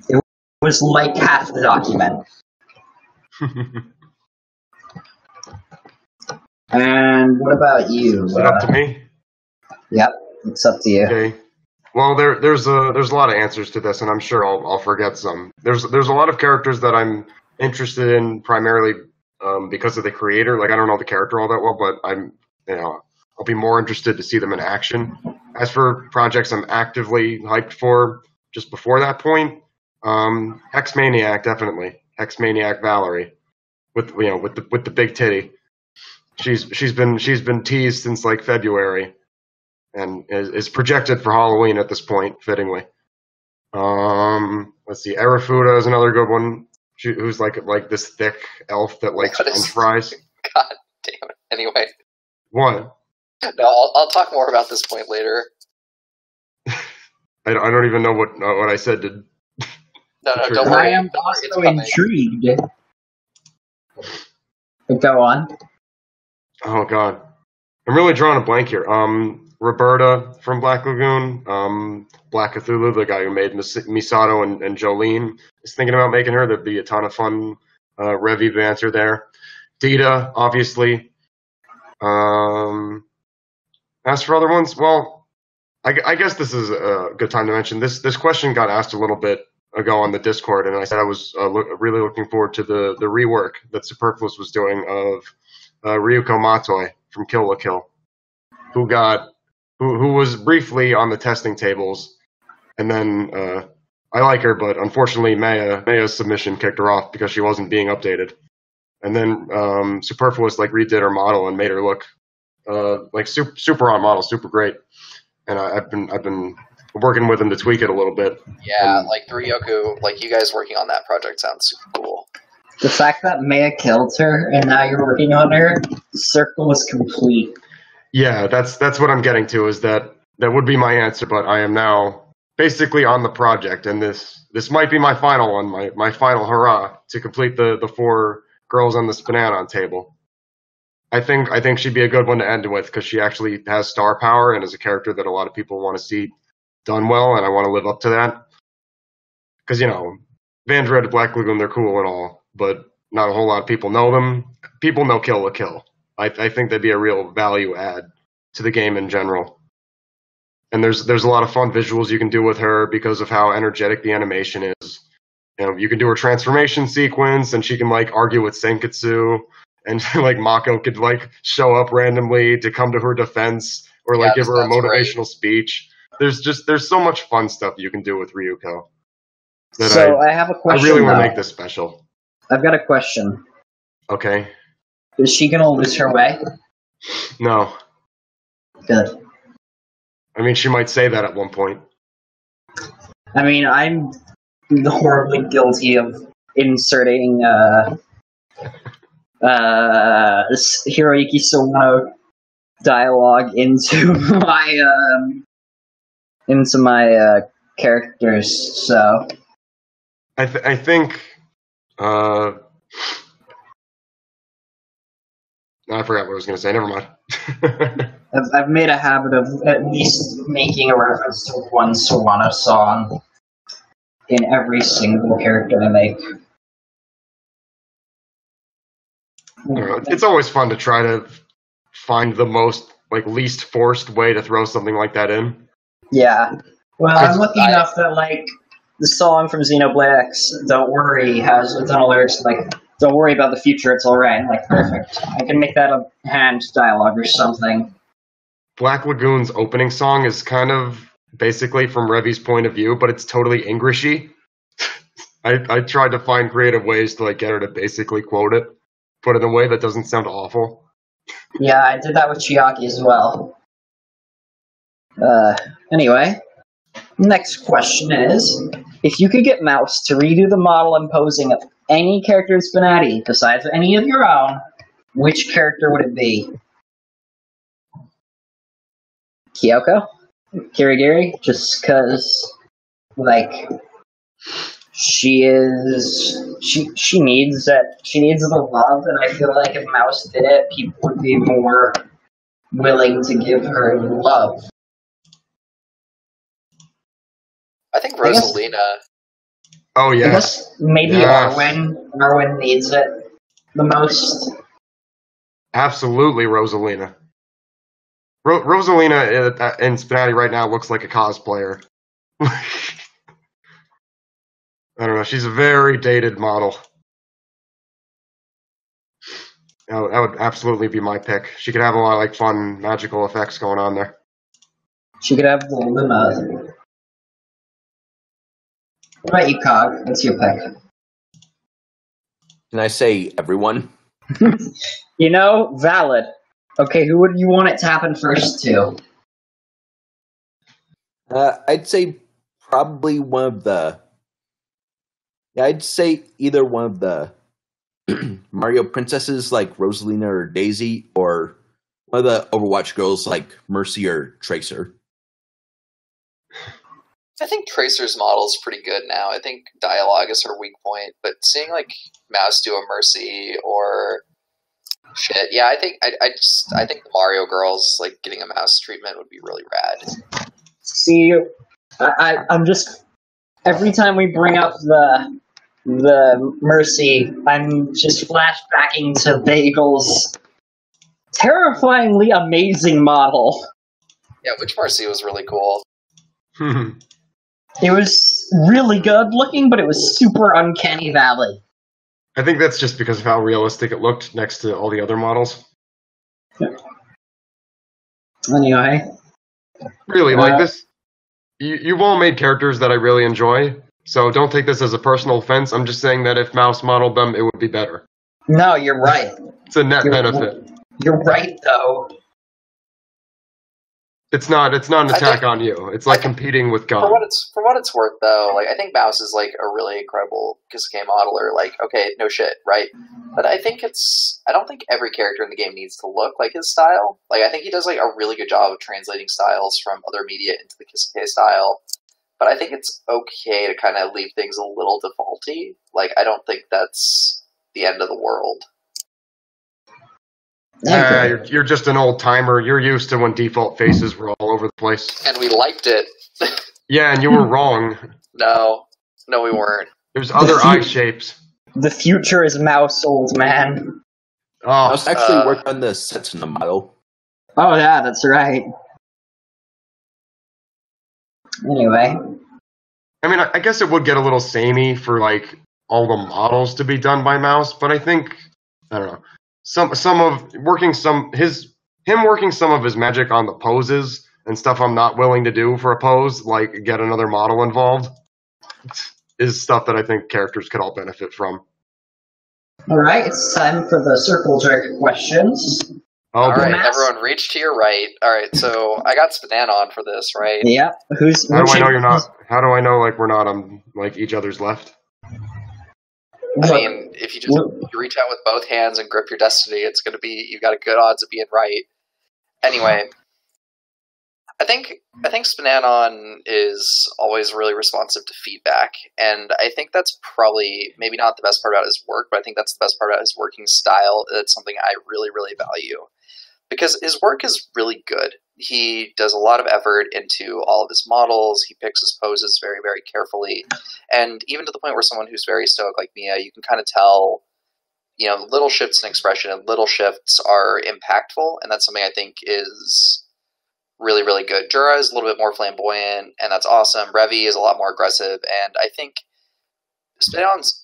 It was like half the document. And what about you? Is it up to me? Yep, it's up to you. Okay. Well, there's a lot of answers to this, and I'm sure I'll forget some. There's a lot of characters that I'm interested in primarily because of the creator. Like I don't know the character all that well, but I'll be more interested to see them in action. As for projects I'm actively hyped for, just before that point, Hexmaniac definitely. Hexmaniac Valerie, with the big titty. She's been teased since like February, and is projected for Halloween at this point, fittingly. Let's see, Arafuda is another good one. Who's like this thick elf that likes French fries. God damn it. Anyway. What? No, I'll talk more about this point later. I don't even know what I said to. No, don't worry. I am also intrigued. Go on. Oh God, I'm really drawing a blank here. Roberta from Black Lagoon, Black Cthulhu, the guy who made Misato and Jolene, is thinking about making her. There'd be a ton of fun Revy banter there. Dita, obviously. As for other ones, well, I guess this is a good time to mention this question got asked a little bit ago on the Discord, and I said I was really looking forward to the rework that Superfluous was doing of Ryuko Matoi from Kill la Kill, who was briefly on the testing tables, and then I like her, but unfortunately Maya's submission kicked her off because she wasn't being updated, and then Superfluous like redid her model and made her look like super on model, super great, and I've been working with him to tweak it a little bit. Yeah, like the Ryoko, like you guys working on that project sounds super cool. The fact that Maya killed her and now you're working on her, the circle was complete. Yeah, that's what I'm getting to, is that would be my answer, but I am now basically on the project, and this might be my final one, my final hurrah to complete the 4 girls on the SPNatI table. I think she'd be a good one to end with because she actually has star power and is a character that a lot of people want to see done well, and I want to live up to that. Because, Vandred, Black Lagoon, they're cool and all, but not a whole lot of people know them. People know Kill la Kill. I think they'd be a real value add to the game in general. And there's a lot of fun visuals you can do with her because of how energetic the animation is. You can do her transformation sequence, and she can like argue with Senketsu, and like Mako could like show up randomly to come to her defense or like give her a motivational speech. There's so much fun stuff you can do with Ryuko. So I have a question. I really want to make this special. I've got a question. Okay. Is she gonna lose her way? No. Good. I mean, she might say that at one point. I mean, I'm horribly guilty of inserting Hiroyuki Sawano dialogue into my characters. So I think. I forgot what I was going to say. Never mind. I've made a habit of at least making a reference to one Sawano song in every single character I make. It's always fun to try to find the most least forced way to throw something like that in. Yeah. Well, I'm lucky enough that the song from Xenoblade X, "Don't Worry," has a ton of lyrics like, "Don't worry about the future, it's alright." Perfect. I can make that a hand dialogue or something. Black Lagoon's opening song is kind of basically from Revy's point of view, but it's totally Englishy. I tried to find creative ways to get her to basically quote it, put it in a way that doesn't sound awful. Yeah, I did that with Chiaki as well. Anyway, next question is, if you could get Mouse to redo the model and posing of any character in SPNatI besides any of your own, which character would it be? Kyoko? Kirigiri? Just because, she needs it. She needs the love, and I feel like if Mouse did it, people would be more willing to give her love. I think Rosalina. Oh, yeah. I guess maybe Arwen. Arwen needs it the most. Absolutely, Rosalina. Rosalina in SPNatI right now looks like a cosplayer. I don't know. She's a very dated model. That would absolutely be my pick. She could have a lot of like fun magical effects going on there. She could have golden mouth. What about you, Cog? What's your pick? Can I say everyone? Valid. Okay, who would you want it to happen first to? I'd say probably one of the... Yeah, I'd say either one of the Mario princesses like Rosalina or Daisy, or one of the Overwatch girls like Mercy or Tracer. I think Tracer's model is pretty good now. I think dialogue is her weak point, but seeing like Mouse do a Mercy or shit, yeah, I think the Mario girls like getting a Mouse treatment would be really rad. See, I'm just every time we bring up the Mercy, I'm just flashbacking to Bagel's terrifyingly amazing model. Yeah, which Mercy was really cool. It was really good looking, but it was super uncanny valley. I think that's just because of how realistic it looked next to all the other models. Anyway. Really, like this, you've all made characters that I really enjoy, so don't take this as a personal offense. I'm just saying that if Mouse modeled them, it would be better. No, you're right. It's a net benefit. You're right, though. It's not an attack on you. It's like competing with God. For what it's worth, though, like I think Mouse is like a really incredible Kisuke modeler. Like, okay, no shit, right? But I don't think every character in the game needs to look like his style. Like, I think he does like a really good job of translating styles from other media into the Kisuke style. But I think it's okay to kind of leave things a little defaulty. Like, I don't think that's the end of the world. You're just an old timer. You're used to when default faces were all over the place. And we liked it. Yeah, and you were wrong. No, we weren't. There's other eye shapes. The future is Mouse, old man. Oh, Mouse actually worked on the sets in the model. Oh yeah, that's right. Anyway. I mean, I guess it would get a little samey for like all the models to be done by Mouse, but I think I don't know. Working some of his magic on the poses and stuff I'm not willing to do for a pose, like get another model involved, is stuff that I think characters could all benefit from. Alright, it's time for the circle jerk questions. Alright, everyone reach to your right. Alright, so I got SPNatI on for this, right? Yep. How do I know you're not? How do I know like we're not on like each other's left? I mean, if you reach out with both hands and grip your destiny, it's going to be, you've got a good odds of being right. Anyway, I think SPNatI is always really responsive to feedback, and I think that's probably maybe not the best part about his work, but I think that's the best part about his working style. It's something I really, really value. Because his work is really good. He does a lot of effort into all of his models. He picks his poses very, very carefully. And even to the point where someone who's very stoic like Mia, you can kind of tell, little shifts in expression and little shifts are impactful. And that's something I think is really, really good. Jura is a little bit more flamboyant, and that's awesome. Revi is a lot more aggressive. And I think SPNatI's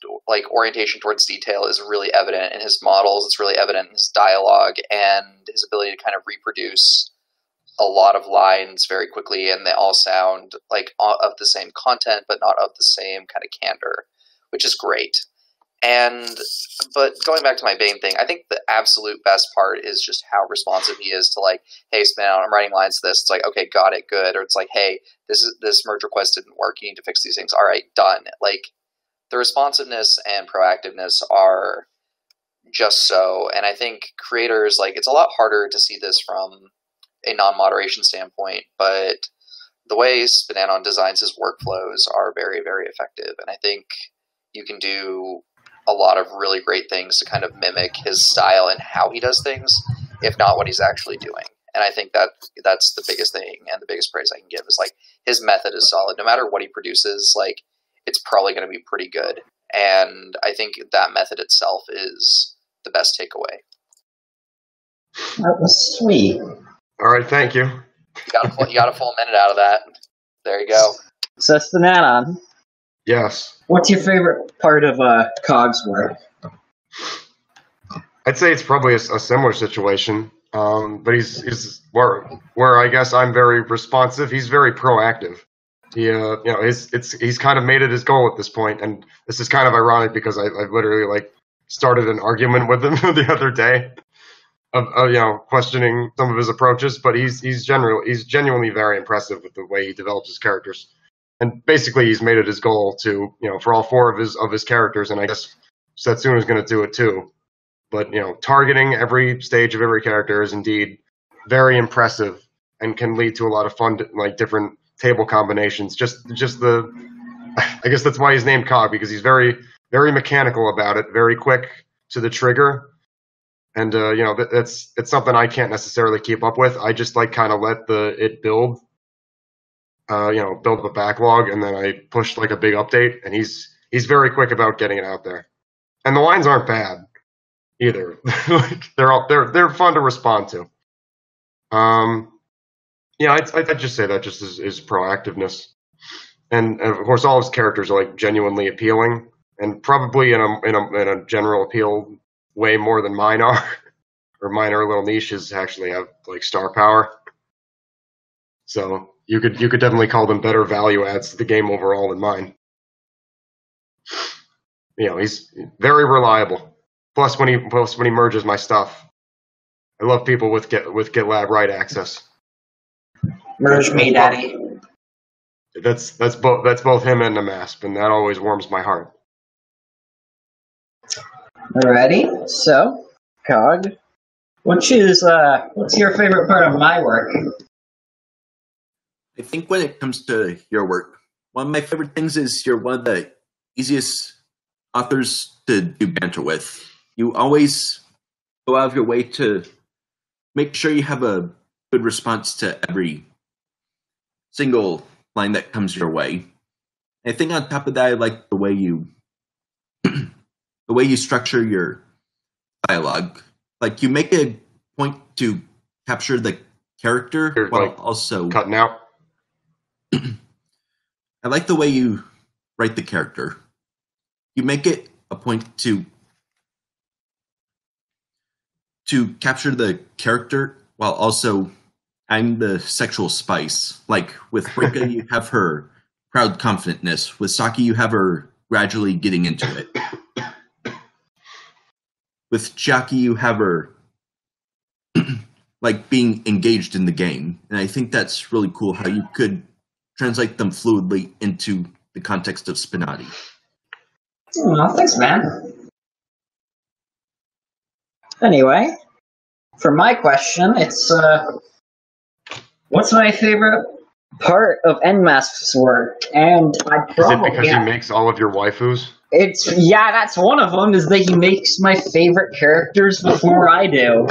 orientation towards detail is really evident in his models. It's really evident in his dialogue and his ability to kind of reproduce a lot of lines very quickly, and they all sound like of the same content, but not of the same kind of candor, which is great. But going back to my main thing, I think the absolute best part is just how responsive he is to like, hey, SPNatI, I'm writing lines to this. It's like, okay, got it, good. Or it's like, hey, this merge request didn't work. You need to fix these things. All right, done. Like, the responsiveness and proactiveness are just so, and I think creators, it's a lot harder to see this from a non-moderation standpoint, but the way SPNatI designs his workflows are very, very effective, and I think you can do a lot of really great things to kind of mimic his style and how he does things, if not what he's actually doing. And I think that's the biggest thing, and the biggest praise I can give is his method is solid. No matter what he produces, it's probably going to be pretty good. And I think that method itself is the best takeaway. That was sweet. All right, thank you. You got a full minute out of that. There you go. So, SPNatI, Yes. what's your favorite part of Cog's work? I'd say it's probably a similar situation, but he's where I guess I'm very responsive. He's very proactive. He, he's kind of made it his goal at this point, and this is kind of ironic because I've literally started an argument with him the other day of questioning some of his approaches, but he's genuinely very impressive with the way he develops his characters, and basically he's made it his goal to for all four of his characters, and I guess Setsuna is going to do it too. But targeting every stage of every character is indeed very impressive and can lead to a lot of fun, different table combinations. Just the, I guess that's why he's named Cog, because he's very, very mechanical about it, very quick to the trigger, and it's something I can't necessarily keep up with. I just kind of let it build, build the backlog, and then I push a big update, and he's very quick about getting it out there, and the lines aren't bad either. They're fun to respond to. I'd just say that just is proactiveness, and of course all his characters are genuinely appealing, and probably in a general appeal way more than mine are, or mine are little niches actually have star power. So you could definitely call them better value adds to the game overall than mine. He's very reliable. Plus, when he merges my stuff, I love people with GitLab write access. Merge me, daddy. That's both him and Namasp, and that always warms my heart. Alrighty, so Cog, what's your favorite part of my work? I think when it comes to your work, one of my favorite things is you're one of the easiest authors to do banter with. You always go out of your way to make sure you have a good response to every single line that comes your way. I think on top of that, I like the way you structure your dialogue. You make a point to capture the character while also cutting out. I like the way you write the character. You make it a point to capture the character while also adding the sexual spice. With Rika, you have her proud confidentness. With Saki, you have her gradually getting into it. With Chiaki, you have her being engaged in the game. And I think that's really cool how you could translate them fluidly into the context of SPNatI. Oh, thanks, man. Anyway, for my question, it's what's my favorite part of Nmask's work? And I probably is it because he makes all of your waifus? That's one of them. Is that he makes my favorite characters before I do.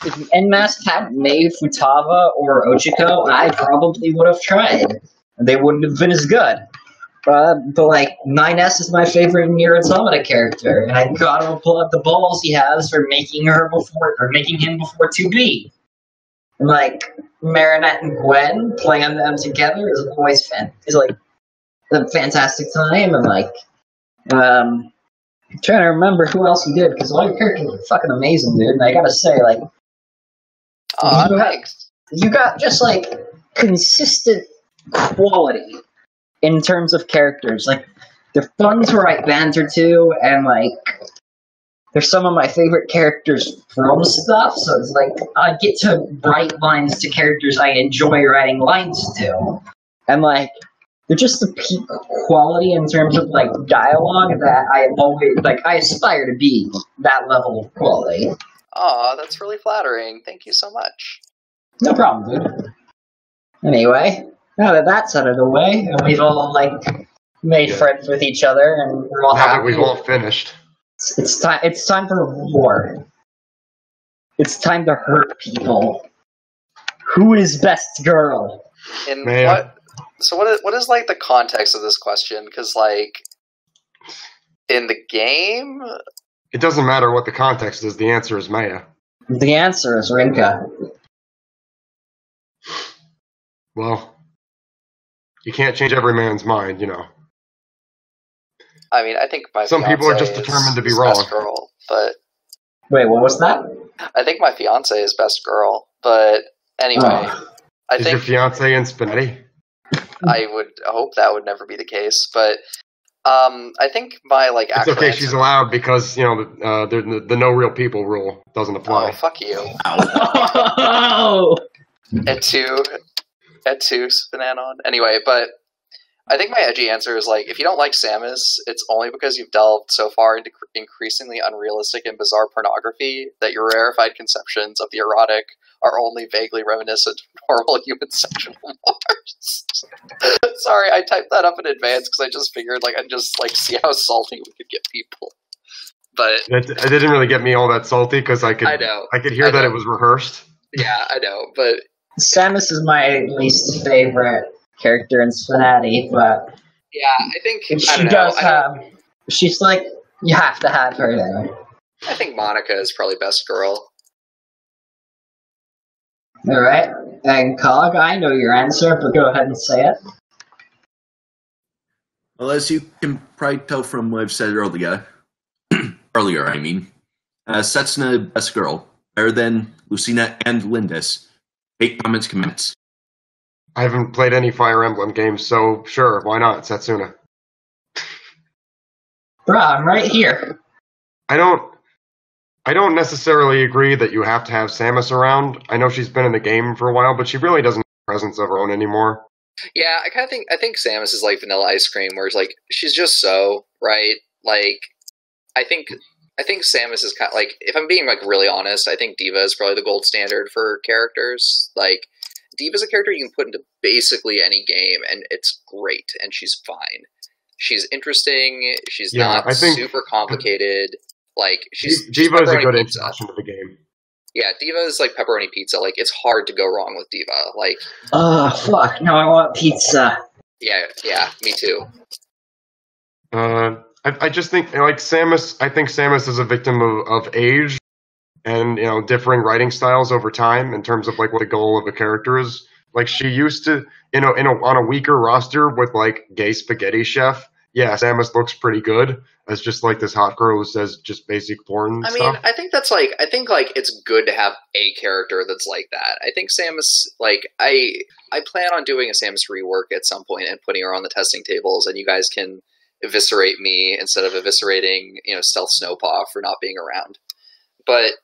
If Nmask hadn't made Futaba or Ochiko, I probably would have tried. They wouldn't have been as good. But 9S is my favorite Nier Automata character, and I gotta applaud the balls he has for making him before 2B. And Marinette and Gwen playing them together is always fun. It's a fantastic time, and I'm trying to remember who else he did because all your characters are fucking amazing, dude. And I gotta say, Thanks. You got just consistent quality in terms of characters. They're fun to write banter to, and they're some of my favorite characters from stuff. So it's I get to write lines to characters I enjoy writing lines to, and they're just the peak quality in terms of dialogue that I always I aspire to be that level of quality. Aw, that's really flattering. Thank you so much. No problem, dude. Anyway, now that that's out of the way, and we've all made friends with each other, and we're all now happy. that we've all finished, it's time for war. It's time to hurt people. Who is best girl? And what is the context of this question? Because in the game, it doesn't matter what the context is. The answer is Maya. The answer is Rinka. Well, you can't change every man's mind, I mean, I think my Some people are just determined to be wrong. Best girl, but Wait, what was that? I think my fiance is best girl, but anyway, I Is think your fiance in SPNatI? I would hope that would never be the case, but I think my It's actual okay, answer, she's allowed because the no real people rule doesn't apply. Oh, fuck you. Oh! Et tu, SPNanon. Anyway, but I think my edgy answer is if you don't like Samus, it's only because you've delved so far into increasingly unrealistic and bizarre pornography that your rarefied conceptions of the erotic are only vaguely reminiscent of normal human sexual mores. Sorry, I typed that up in advance because I just figured I'd just see how salty we could get people. But it didn't really get me all that salty because I could hear that it was rehearsed. Yeah, I know, but Samus is my least favorite character in SPNatI, but yeah, I think she's you have to have her there. I think Monica is probably best girl. Alright, and Cog, I know your answer, but go ahead and say it. Well, as you can probably tell from what I've said earlier, Setsuna, best girl, better than Lucina and Lindis. 8 comments commence. I haven't played any Fire Emblem games, so sure, why not, Setsuna? Bruh, I'm right here. I don't necessarily agree that you have to have Samus around. I know she's been in the game for a while, but she really doesn't have a presence of her own anymore. Yeah, I think Samus is like Vanilla Ice Cream, where it's she's just so, right? I think Samus is kind of if I'm being really honest, I think Diva is probably the gold standard for characters. Diva's a character you can put into basically any game, and it's great, and she's fine. She's interesting. She's not super complicated. Diva is a good introduction to the game. Yeah, Diva is like pepperoni pizza. It's hard to go wrong with Diva. Fuck, now I want pizza. Yeah, me too. I just think Samus. I think Samus is a victim of age and differing writing styles over time in terms of what the goal of a character is. She used to on a weaker roster with gay spaghetti chef. Yeah, Samus looks pretty good as just this hot girl who says just basic porn stuff. I mean, I think that's I think it's good to have a character that's like that. I think Samus I plan on doing a Samus rework at some point and putting her on the testing tables, and you guys can eviscerate me instead of eviscerating Stealth Snowpaw for not being around. But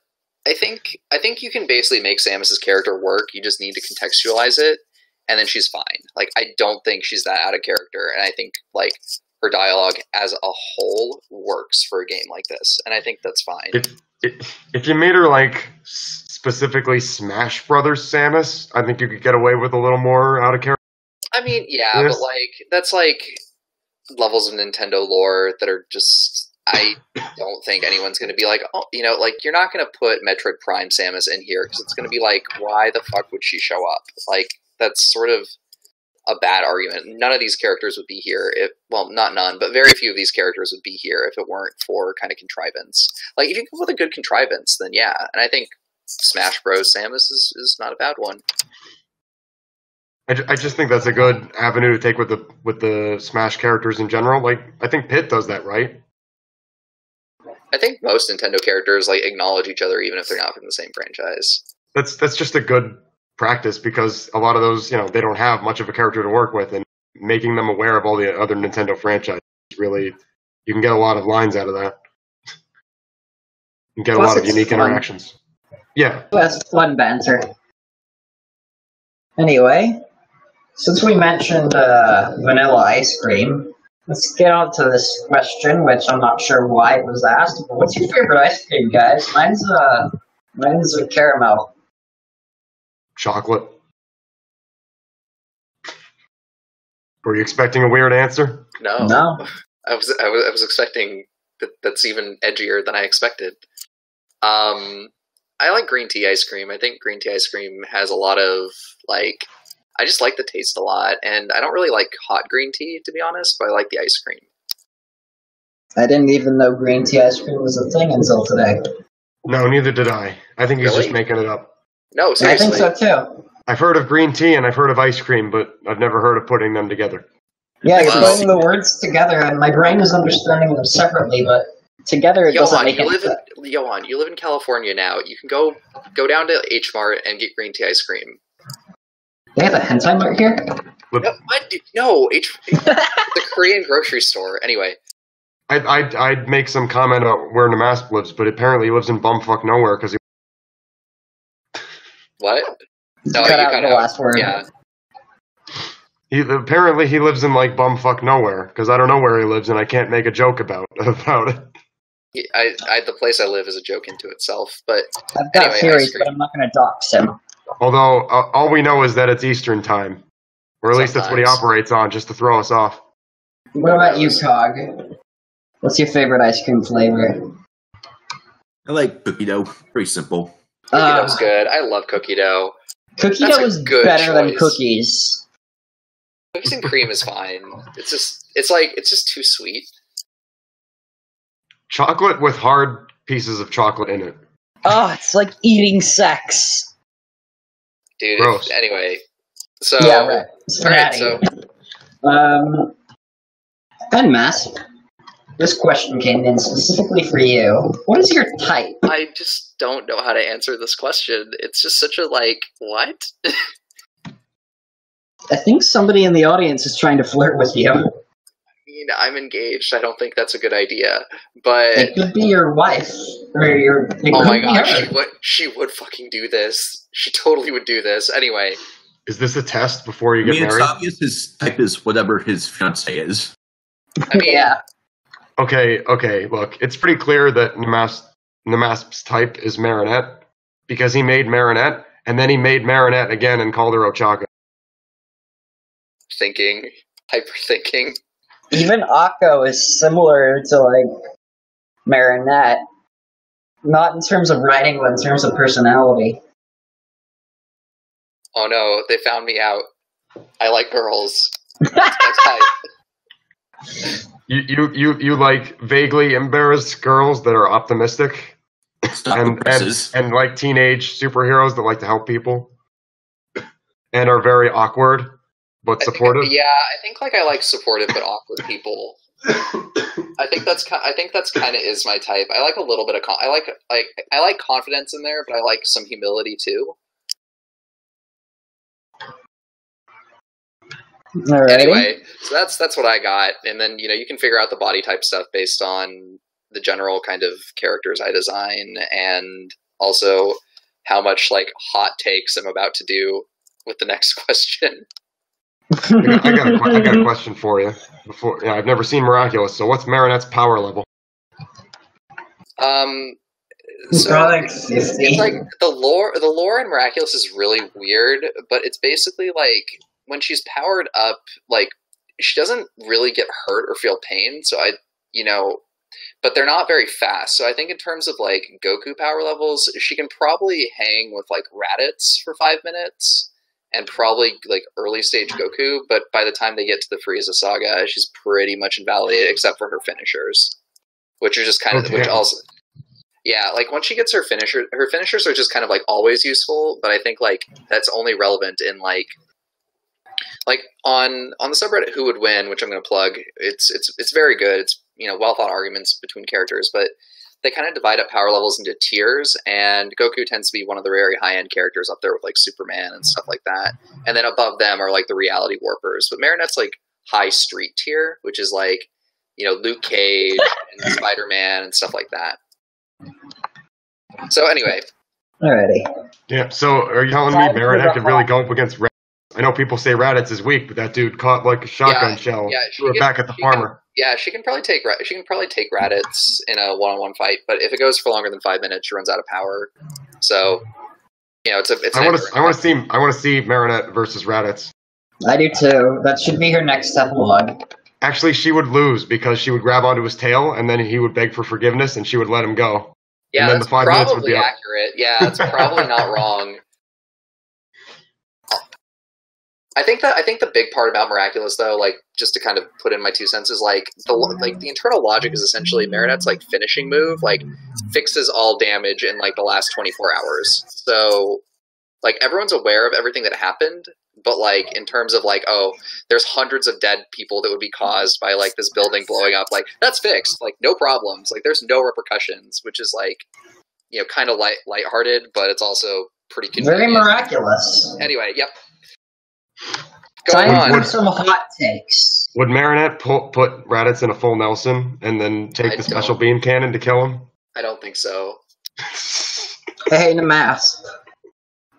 I think you can basically make Samus's character work. You just need to contextualize it, and then she's fine. I don't think she's that out of character, and I think her dialogue as a whole works for a game like this, and I think that's fine. If you made her specifically Smash Brothers Samus, I think you could get away with a little more out of character. I mean, yeah, but that's levels of Nintendo lore that are just. I don't think anyone's going to be you're not going to put Metroid Prime Samus in here because it's going to be why the fuck would she show up? That's sort of a bad argument. None of these characters would be here not none, but very few of these characters would be here if it weren't for kind of contrivance. If you come up with a good contrivance, then yeah. And I think Smash Bros. Samus is not a bad one. I just think that's a good avenue to take with the Smash characters in general. I think Pit does that right. I think most Nintendo characters acknowledge each other even if they're not from the same franchise. That's just a good practice because a lot of those, they don't have much of a character to work with, and making them aware of all the other Nintendo franchises really, you can get a lot of lines out of that. You can get a lot of unique interactions. Yeah. That's fun banter. Anyway, since we mentioned Vanilla Ice Cream, let's get on to this question, which I'm not sure why it was asked, but what's your favorite ice cream, guys? Mine's a caramel. Chocolate. Were you expecting a weird answer? No. I was expecting that's even edgier than I expected. I like green tea ice cream. I think green tea ice cream has a lot of I just like the taste a lot, and I don't really like hot green tea, to be honest, but I like the ice cream. I didn't even know green tea ice cream was a thing until today. No, neither did I. I think he's Really? just making it up. No, seriously. I think so too. I've heard of green tea and I've heard of ice cream, but I've never heard of putting them together. Yeah, you're Well- putting the words together, and my brain is understanding them separately, but together it doesn't make any sense. Johan, you live in California now. You can go down to H Mart and get green tea ice cream. They have a hentai mart here? No, what? No, the Korean grocery store. Anyway. I'd make some comment about where Namask lives, but apparently he lives in bumfuck nowhere because he... What? No, Cut out the last word. Yeah. Apparently he lives in like bumfuck nowhere because I don't know where he lives and I can't make a joke about it. The place I live is a joke into itself, but I've got anyway, theories, but I'm not going to dox him. Although all we know is that it's Eastern time, or at least that's what he Sometimes. operates on, just to throw us off. What about you, Cog? What's your favorite ice cream flavor? I like cookie dough. Pretty simple. cookie dough's good. I love cookie dough. Cookie That's dough a is good better than choice. cookies. Cookies and cream is fine. It's just too sweet. Chocolate with hard pieces of chocolate in it. Oh, it's like eating sex. Dude, Gross. Anyway. So Yeah, right. It's alright, fatty. so Ben Mass, this question came in specifically for you. What is your type? I just don't know how to answer this question. It's just such a what? I think somebody in the audience is trying to flirt with you. I mean, I'm engaged. I don't think that's a good idea. But It could be your wife. Or your. oh my gosh, she would fucking do this. She totally would do this. Anyway. Is this a test before you I get mean, it's married? obvious his type is whatever his fiance is. I mean, Yeah. Okay, look, it's pretty clear that Namask's type is Marinette, because he made Marinette, and then he made Marinette again and called her Ochaka. hyper thinking. Even Akko is similar to, Marinette. Not in terms of writing, but in terms of personality. Oh no, they found me out. I like girls. That's my type. You like vaguely embarrassed girls that are optimistic Stop and presses. like teenage superheroes that like to help people and are very awkward but supportive. I think I like supportive but awkward people. I think that's kind of is my type. I like a little bit of I like confidence in there, but I like some humility too. Alrighty. Anyway, so that's what I got, and then you can figure out the body type stuff based on the general kind of characters I design, and also how much hot takes I'm about to do with the next question. I got a question for you. I've never seen Miraculous, so what's Marinette's power level? So Probably 50. it's the lore in Miraculous is really weird, but it's basically when she's powered up, she doesn't really get hurt or feel pain. So but they're not very fast. So I think in terms of Goku power levels, she can probably hang with Raditz for 5 minutes and probably early stage Goku. But by the time they get to the Frieza saga, she's pretty much invalidated except for her finishers, which are just kind of, which also, yeah, once she gets her finishers are just kind of always useful. But I think that's only relevant in on the subreddit Who Would Win, which I'm going to plug. It's very good. It's well thought arguments between characters, but they kind of divide up power levels into tiers, and Goku tends to be one of the very high end characters up there with Superman and stuff like that. And then above them are the reality warpers. But Marinette's high street tier, which is Luke Cage and Spider-Man and stuff like that. So anyway. Alrighty. Yeah, so are you telling me Marinette could really go up against Raditz? I know people say Raditz is weak, but that dude caught a shotgun shell, threw it back at the farmer. She can probably take Raditz in a one-on-one fight, but if it goes for longer than 5 minutes, she runs out of power. So, it's I want to see Marinette versus Raditz. I do too. That should be her next epilogue. Actually, she would lose because she would grab onto his tail, and then he would beg for forgiveness, and she would let him go. Yeah, and then that's the 5 minutes would probably be up. accurate. Yeah, that's probably not wrong. I think the big part about Miraculous, though, like just to kind of put in my 2 cents, is like the internal logic is essentially Marinette's like finishing move, like fixes all damage in like the last 24 hours. So like everyone's aware of everything that happened, but like in terms of like, oh, there's hundreds of dead people that would be caused by like this building blowing up, like that's fixed, like no problems, like there's no repercussions, which is like, you know, kind of lighthearted, but it's also pretty convenient. Very miraculous. Anyway, yep. Time for some hot takes. Would Marinette put Raditz in a full Nelson and then take the special beam cannon to kill him? I don't think so. Hey, Namask.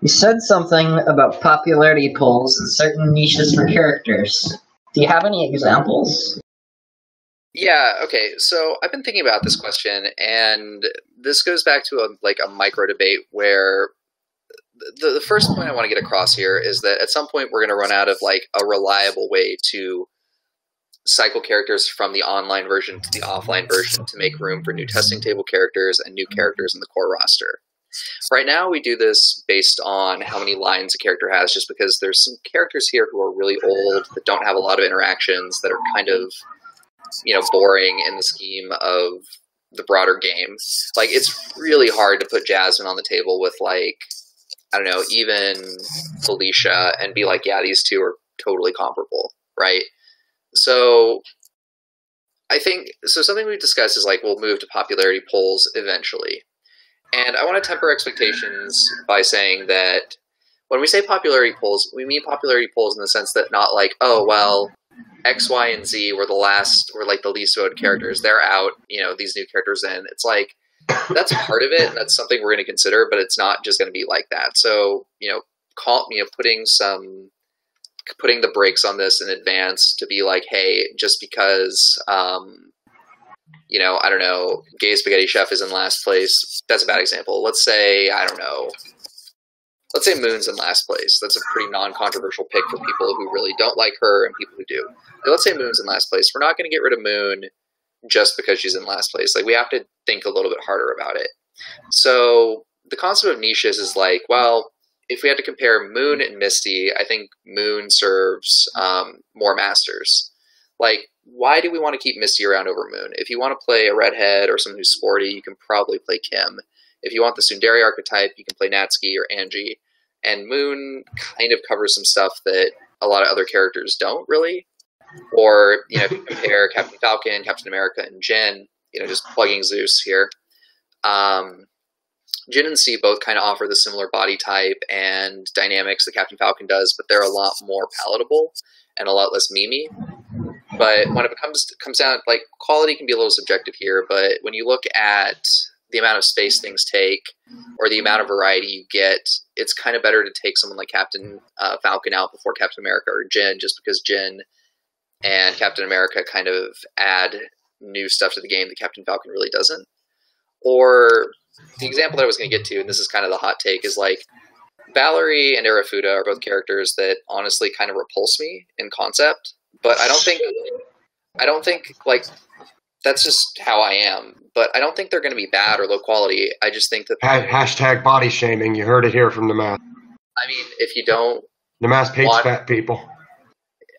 You said something about popularity polls and certain niches for characters. Do you have any examples? Yeah, okay, so I've been thinking about this question, and this goes back to a micro debate where the first point I want to get across here is that at some point we're going to run out of like a reliable way to cycle characters from the online version to the offline version to make room for new testing table characters and new characters in the core roster. Right now we do this based on how many lines a character has, just because there's some characters here who are really old that don't have a lot of interactions, that are kind of, you know, boring in the scheme of the broader game. Like, it's really hard to put Jasmine on the table with, like, I don't know, even Felicia, and be like, yeah, these two are totally comparable, right? So I think, so something we've discussed is like, we'll move to popularity polls eventually. And I want to temper expectations by saying that when we say popularity polls, we mean popularity polls in the sense that not like, oh, well, X, Y, and Z were like the least voted characters. They're out, you know, these new characters in. It's like, that's part of it, and that's something we're going to consider, but it's not just going to be like that. So, you know, putting the brakes on this in advance to be like, hey, just because, you know, I don't know, Gay Spaghetti Chef is in last place. That's a bad example. Let's say, I don't know, let's say Moon's in last place. That's a pretty non-controversial pick for people who really don't like her and people who do. But let's say Moon's in last place. We're not going to get rid of Moon just because she's in last place. Like, we have to think a little bit harder about it. So the concept of niches is like, well, if we had to compare Moon and Misty, I think Moon serves more masters. Like, why do we want to keep Misty around over Moon? If you want to play a redhead or someone who's sporty, you can probably play Kim. If you want the Tsundere archetype, you can play Natsuki or Angie. And Moon kind of covers some stuff that a lot of other characters don't really. Or, you know, if you compare Captain Falcon, Captain America, and Jin, you know, just plugging Zeus here. Jin and C both kind of offer the similar body type and dynamics that Captain Falcon does, but they're a lot more palatable and a lot less memey. But when it comes down, like, quality can be a little subjective here, but when you look at the amount of space things take or the amount of variety you get, it's kind of better to take someone like Captain Falcon out before Captain America or Jin, just because Jin and Captain America kind of add new stuff to the game that Captain Falcon really doesn't. Or the example that I was going to get to, and this is kind of the hot take, is like Valerie and Arafuda are both characters that honestly kind of repulse me in concept, but I don't think like, that's just how I am. But I don't think they're going to be bad or low quality. I just think that hashtag body shaming. You heard it here from Namask. I mean, if you don't, Namask hates fat people.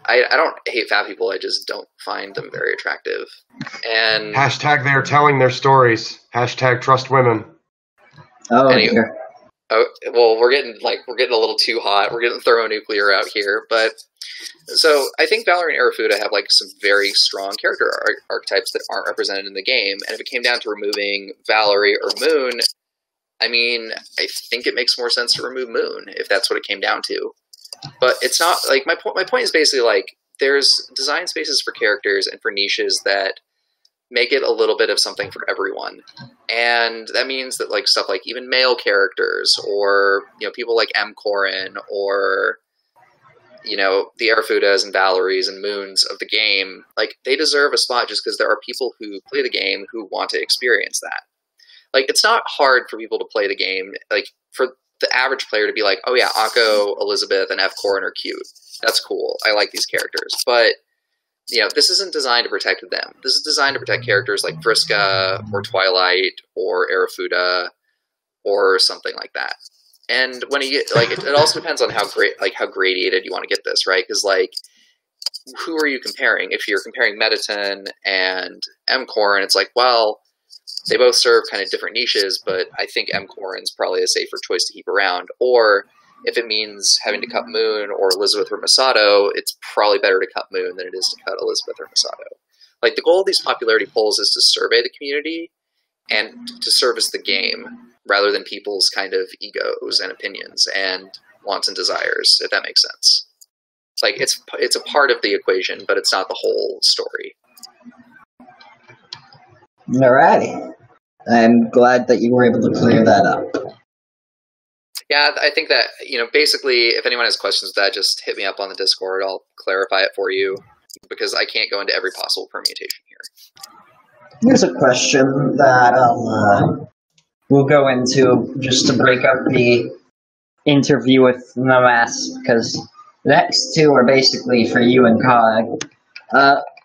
I don't hate fat people. I just don't find them very attractive. And hashtag they're telling their stories. Hashtag trust women. Oh, anyway, well, we're getting a little too hot. We're getting thermonuclear out here. But so I think Valerie and Arafuda have like some very strong character archetypes that aren't represented in the game. And if it came down to removing Valerie or Moon, I mean, I think it makes more sense to remove Moon if that's what it came down to. But it's not like my point is basically like there's design spaces for characters and for niches that make it a little bit of something for everyone. And that means that like stuff like even male characters or, you know, people like M. Corin or, you know, the Arafudas and Valeries and Moons of the game, like they deserve a spot just because there are people who play the game who want to experience that. Like, it's not hard for people to play the game, like for the average player to be like, oh yeah, Akko, Elizabeth, and F. Corin are cute. That's cool. I like these characters. But, you know, this isn't designed to protect them. This is designed to protect characters like Vriska or Twilight or Arafuda or something like that. And when you get like, it also depends on how gradiated you want to get this, right? Because like, who are you comparing? If you're comparing Mediton and M-Corin, it's like, well, they both serve kind of different niches, but I think M-Corin's probably a safer choice to keep around. Or if it means having to cut Moon or Elizabeth or Masato, it's probably better to cut Moon than it is to cut Elizabeth or Masato. Like, the goal of these popularity polls is to survey the community and to service the game rather than people's kind of egos and opinions and wants and desires, if that makes sense. Like, it's a part of the equation, but it's not the whole story. Alrighty. I'm glad that you were able to clear that up. Yeah, I think that, basically, if anyone has questions with that, just hit me up on the Discord. I'll clarify it for you, because I can't go into every possible permutation here. Here's a question that we'll go into just to break up the interview with Namas, because the next two are basically for you and Cog.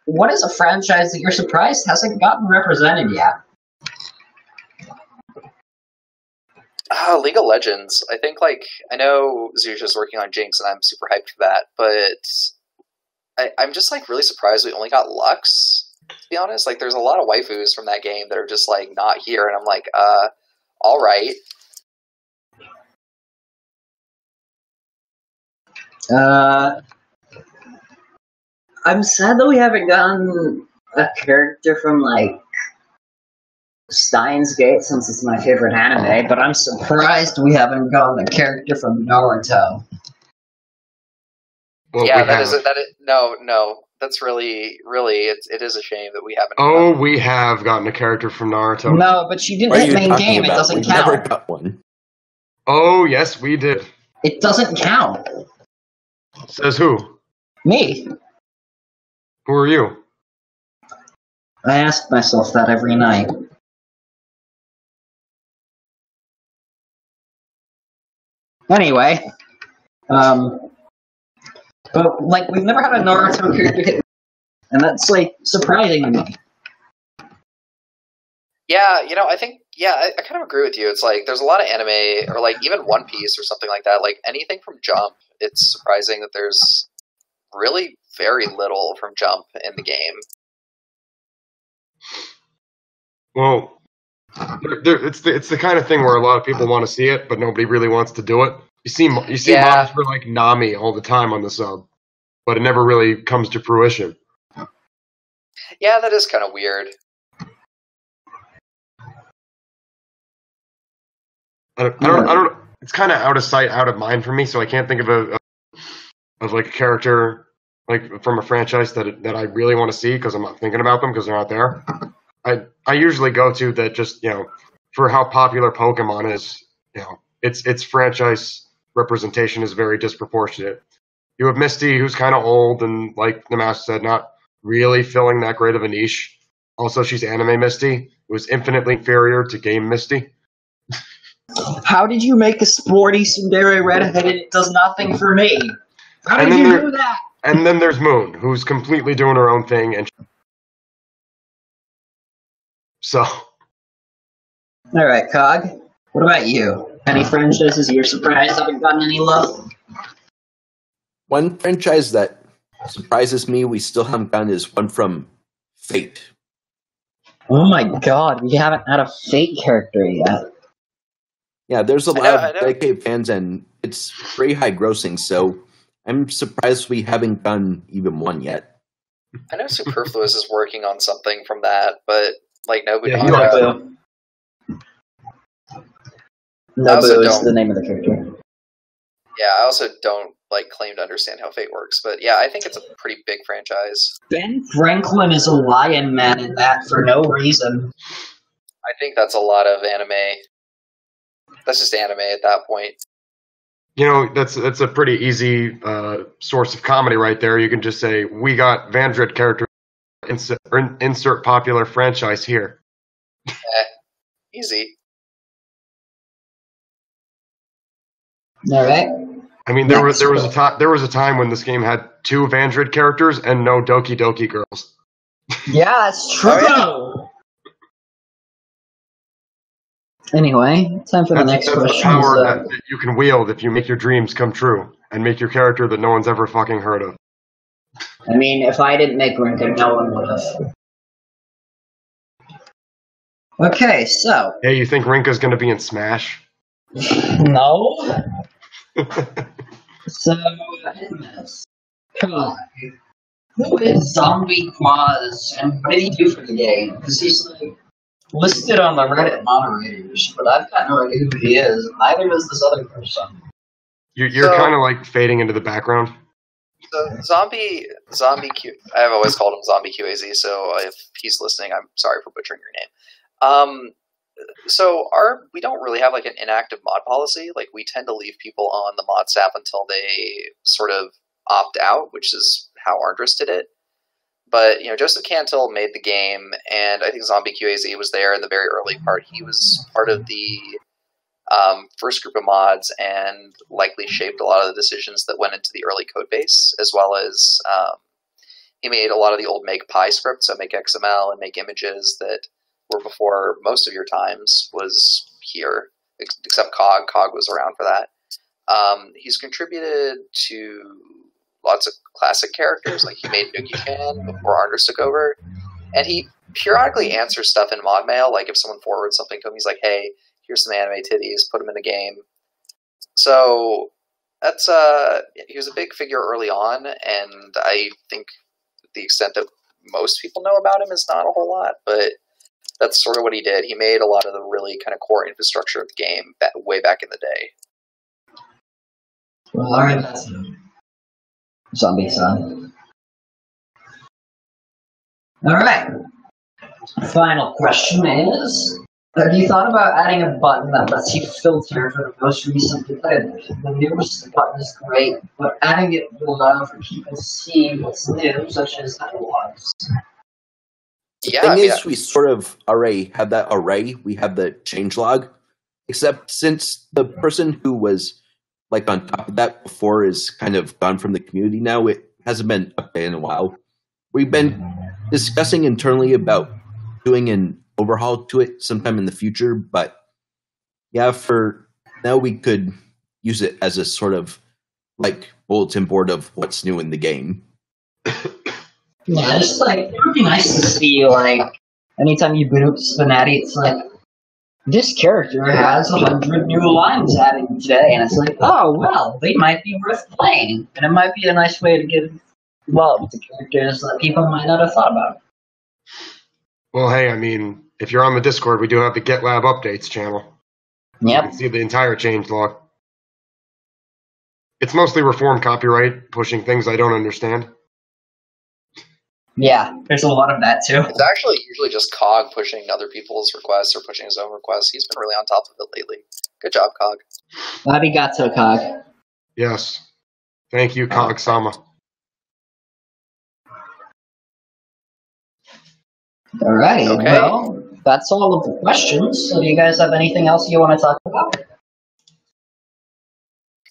What is a franchise that you're surprised hasn't gotten represented yet? League of Legends. I think, I know Zusha's working on Jinx, and I'm super hyped for that, but I'm just, really surprised we only got Lux, to be honest. Like, there's a lot of waifus from that game that are just, not here, and I'm like, alright. I'm sad that we haven't gotten a character from, Steins Gate, since it's my favorite anime, but I'm surprised we haven't gotten a character from Naruto. Well, yeah, no, that's really, it is a shame that we haven't. Oh, we have gotten a character from Naruto. No, but she didn't hit main game, it doesn't count. Never got one. Oh, yes, we did. It doesn't count. Says who? Me. Who are you? I ask myself that every night. Anyway, but we've never had a Naruto character hit, and that's surprising to me. Yeah, I think, I kind of agree with you. It's there's a lot of anime, or even One Piece or something like that. Anything from Jump, it's surprising that there's really very little from Jump in the game. Well, it's the kind of thing where a lot of people want to see it, but nobody really wants to do it. You see models for Nami all the time on the sub, but it never really comes to fruition. Yeah, that is kind of weird. I don't. It's kind of out of sight, out of mind for me, so I can't think of a character from a franchise that I really want to see because I'm not thinking about them because they're not there. I usually go to that just for how popular Pokemon is. Its franchise representation is very disproportionate. You have Misty, who's kind of old and, like the master said, not really filling that great of a niche. Also, she's anime Misty, who's infinitely inferior to game Misty. How did you make a sporty tsundere redhead and it does nothing for me? How did you do that? And then there's Moon, who's completely doing her own thing. And so. All right, Cog. What about you? Any franchises you're surprised haven't gotten any love? One franchise that surprises me we still haven't gotten is one from Fate. Oh my god, we haven't had a Fate character yet. Yeah, there's a lot of dedicated fans, and it's very high grossing, so I'm surprised we haven't done even one yet. I know Superfluous is working on something from that, but nobody. Yeah, Nobu. Nobu is the name of the character. Yeah, I also don't claim to understand how Fate works, but yeah, I think it's a pretty big franchise. Ben Franklin is a lion man in that for no reason. I think that's a lot of anime. That's just anime at that point. That's a pretty easy source of comedy right there. You can just say, we got Vandred character, insert popular franchise here. Easy. All right. I mean, there was a time when this game had 2 Vandred characters and no Doki Doki girls. Yeah, it's true. Anyway, time for the next That's question. the power that you can wield if you make your dreams come true and make your character that no one's ever fucking heard of. I mean, if I didn't make Rinka, no one would have. Okay, so. Hey, you think Rinka's going to be in Smash? No. So, who is Zombie Quaz, and what did he do for the game? Because he's like listed on the Reddit moderators, but I've got no idea who he is. Neither does this other person. You're kind of like fading into the background. So Zombie Q. I've always called him Zombie QAZ. So if he's listening, I'm sorry for butchering your name. So we don't really have like an inactive mod policy. Like we tend to leave people on the mod staff until they sort of opt out, which is how Ardris did it. But Joseph Cantil made the game, and I think Zombie QAZ was there in the very early part. He was part of the first group of mods and likely shaped a lot of the decisions that went into the early code base, as well as he made a lot of the old make Pi scripts, so make XML and make images that were before most of your times was here, except Cog. Cog was around for that. He's contributed to lots of classic characters, like he made Nookie-chan before Ardris took over, and he periodically answers stuff in mod mail, like if someone forwards something to him, he's like, hey, here's some anime titties, put them in the game. So that's he was a big figure early on, and I think the extent that most people know about him is not a whole lot, but that's sort of what he did. He made a lot of the really kind of core infrastructure of the game way back in the day. Well, alright, that's Zombie Son. Alright. Final question is, have you thought about adding a button that lets you filter for the most recently played? The newest button is great, but adding it will allow for people to see what's new, such as catalogs. The thing is, we sort of already have that array. We have the changelog, except since the person who was like on top of that before is kind of gone from the community now, it hasn't been updated in a while. We've been discussing internally about doing an overhaul to it sometime in the future, but yeah, for now we could use it as a sort of like bulletin board of what's new in the game. Yeah, just like, it would be nice to see, like, anytime you boot up SPNatI, it's like, this character has 100 new lines added today, and it's like, oh, well, they might be worth playing. And it might be a nice way to give love to characters that people might not have thought about. Well, hey, I mean, if you're on the Discord, we do have the GitLab updates channel. Yep. You can see the entire changelog. It's mostly reform copyright, pushing things I don't understand. Yeah, there's a lot of that, too. It's actually usually just Cog pushing other people's requests or pushing his own requests. He's been really on top of it lately. Good job, Cog. Arigato, Cog. Yes. Thank you, Cog-sama. Alrighty, Okay. Well, that's all of the questions. So do you guys have anything else you want to talk about?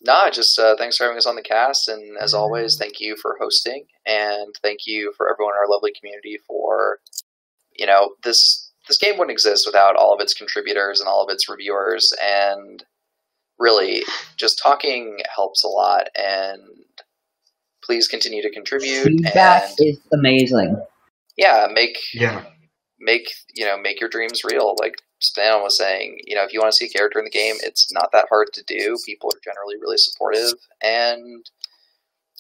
No, just thanks for having us on the cast, and as always, thank you for hosting, and thank you for everyone in our lovely community for, this game wouldn't exist without all of its contributors and all of its reviewers, and really, just talking helps a lot, and please continue to contribute. Feedback is amazing. Yeah, make your dreams real. Like Stan was saying, if you want to see a character in the game, it's not that hard to do. People are generally really supportive, and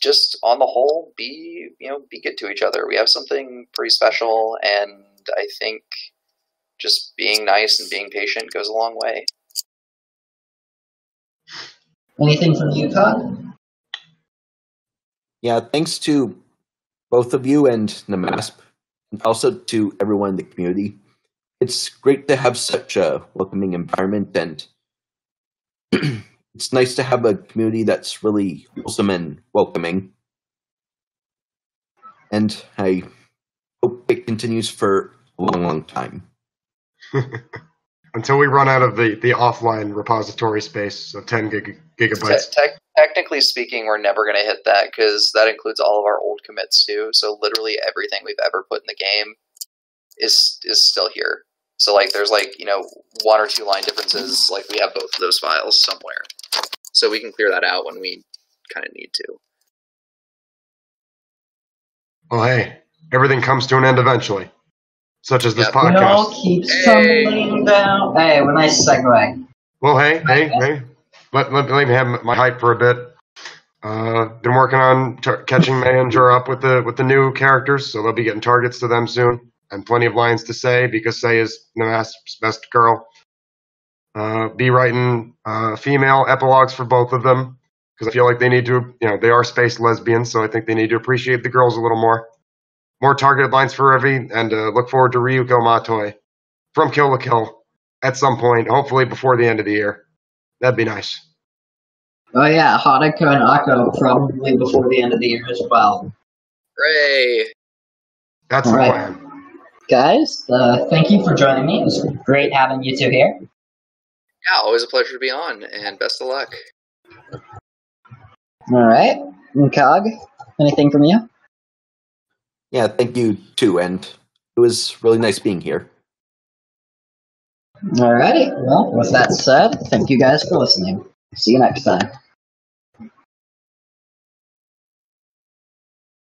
just on the whole, be good to each other. We have something pretty special, and I think just being nice and being patient goes a long way. Anything from you, Todd? Yeah, thanks to both of you and Namasp, and also to everyone in the community. It's great to have such a welcoming environment, and it's nice to have a community that's really wholesome and welcoming. And I hope it continues for a long, long time. Until we run out of the offline repository space of 10 gigabytes. Technically speaking, we're never going to hit that, because that includes all of our old commits too. So literally everything we've ever put in the game is still here. So like there's like, you know, 1 or 2 line differences, like we have both of those files somewhere. So we can clear that out when we kind of need to. Well, hey, everything comes to an end eventually, such as this Yep. podcast. It all keeps tumbling down. Hey, what a nice segue. Well, hey. Let me have my hype for a bit. Been working on catching May and Jura up with the new characters, so they'll be getting targets to them soon, and plenty of lines to say because Say is Namask's best girl. Be writing female epilogues for both of them because I feel like they need to, you know, they are space lesbians, so I think they need to appreciate the girls a little more. More targeted lines for Revi, and look forward to Ryuko Matoi from Kill la Kill at some point, hopefully before the end of the year. That'd be nice. Oh yeah, Hanako and Akko probably before the end of the year as well. Hooray! That's the plan. Guys, thank you for joining me. It was great having you two here. Yeah, always a pleasure to be on, and best of luck. Alright. Cog, anything from you? Yeah, thank you too, and it was really nice being here. Alrighty. Well, with that said, thank you guys for listening. See you next time.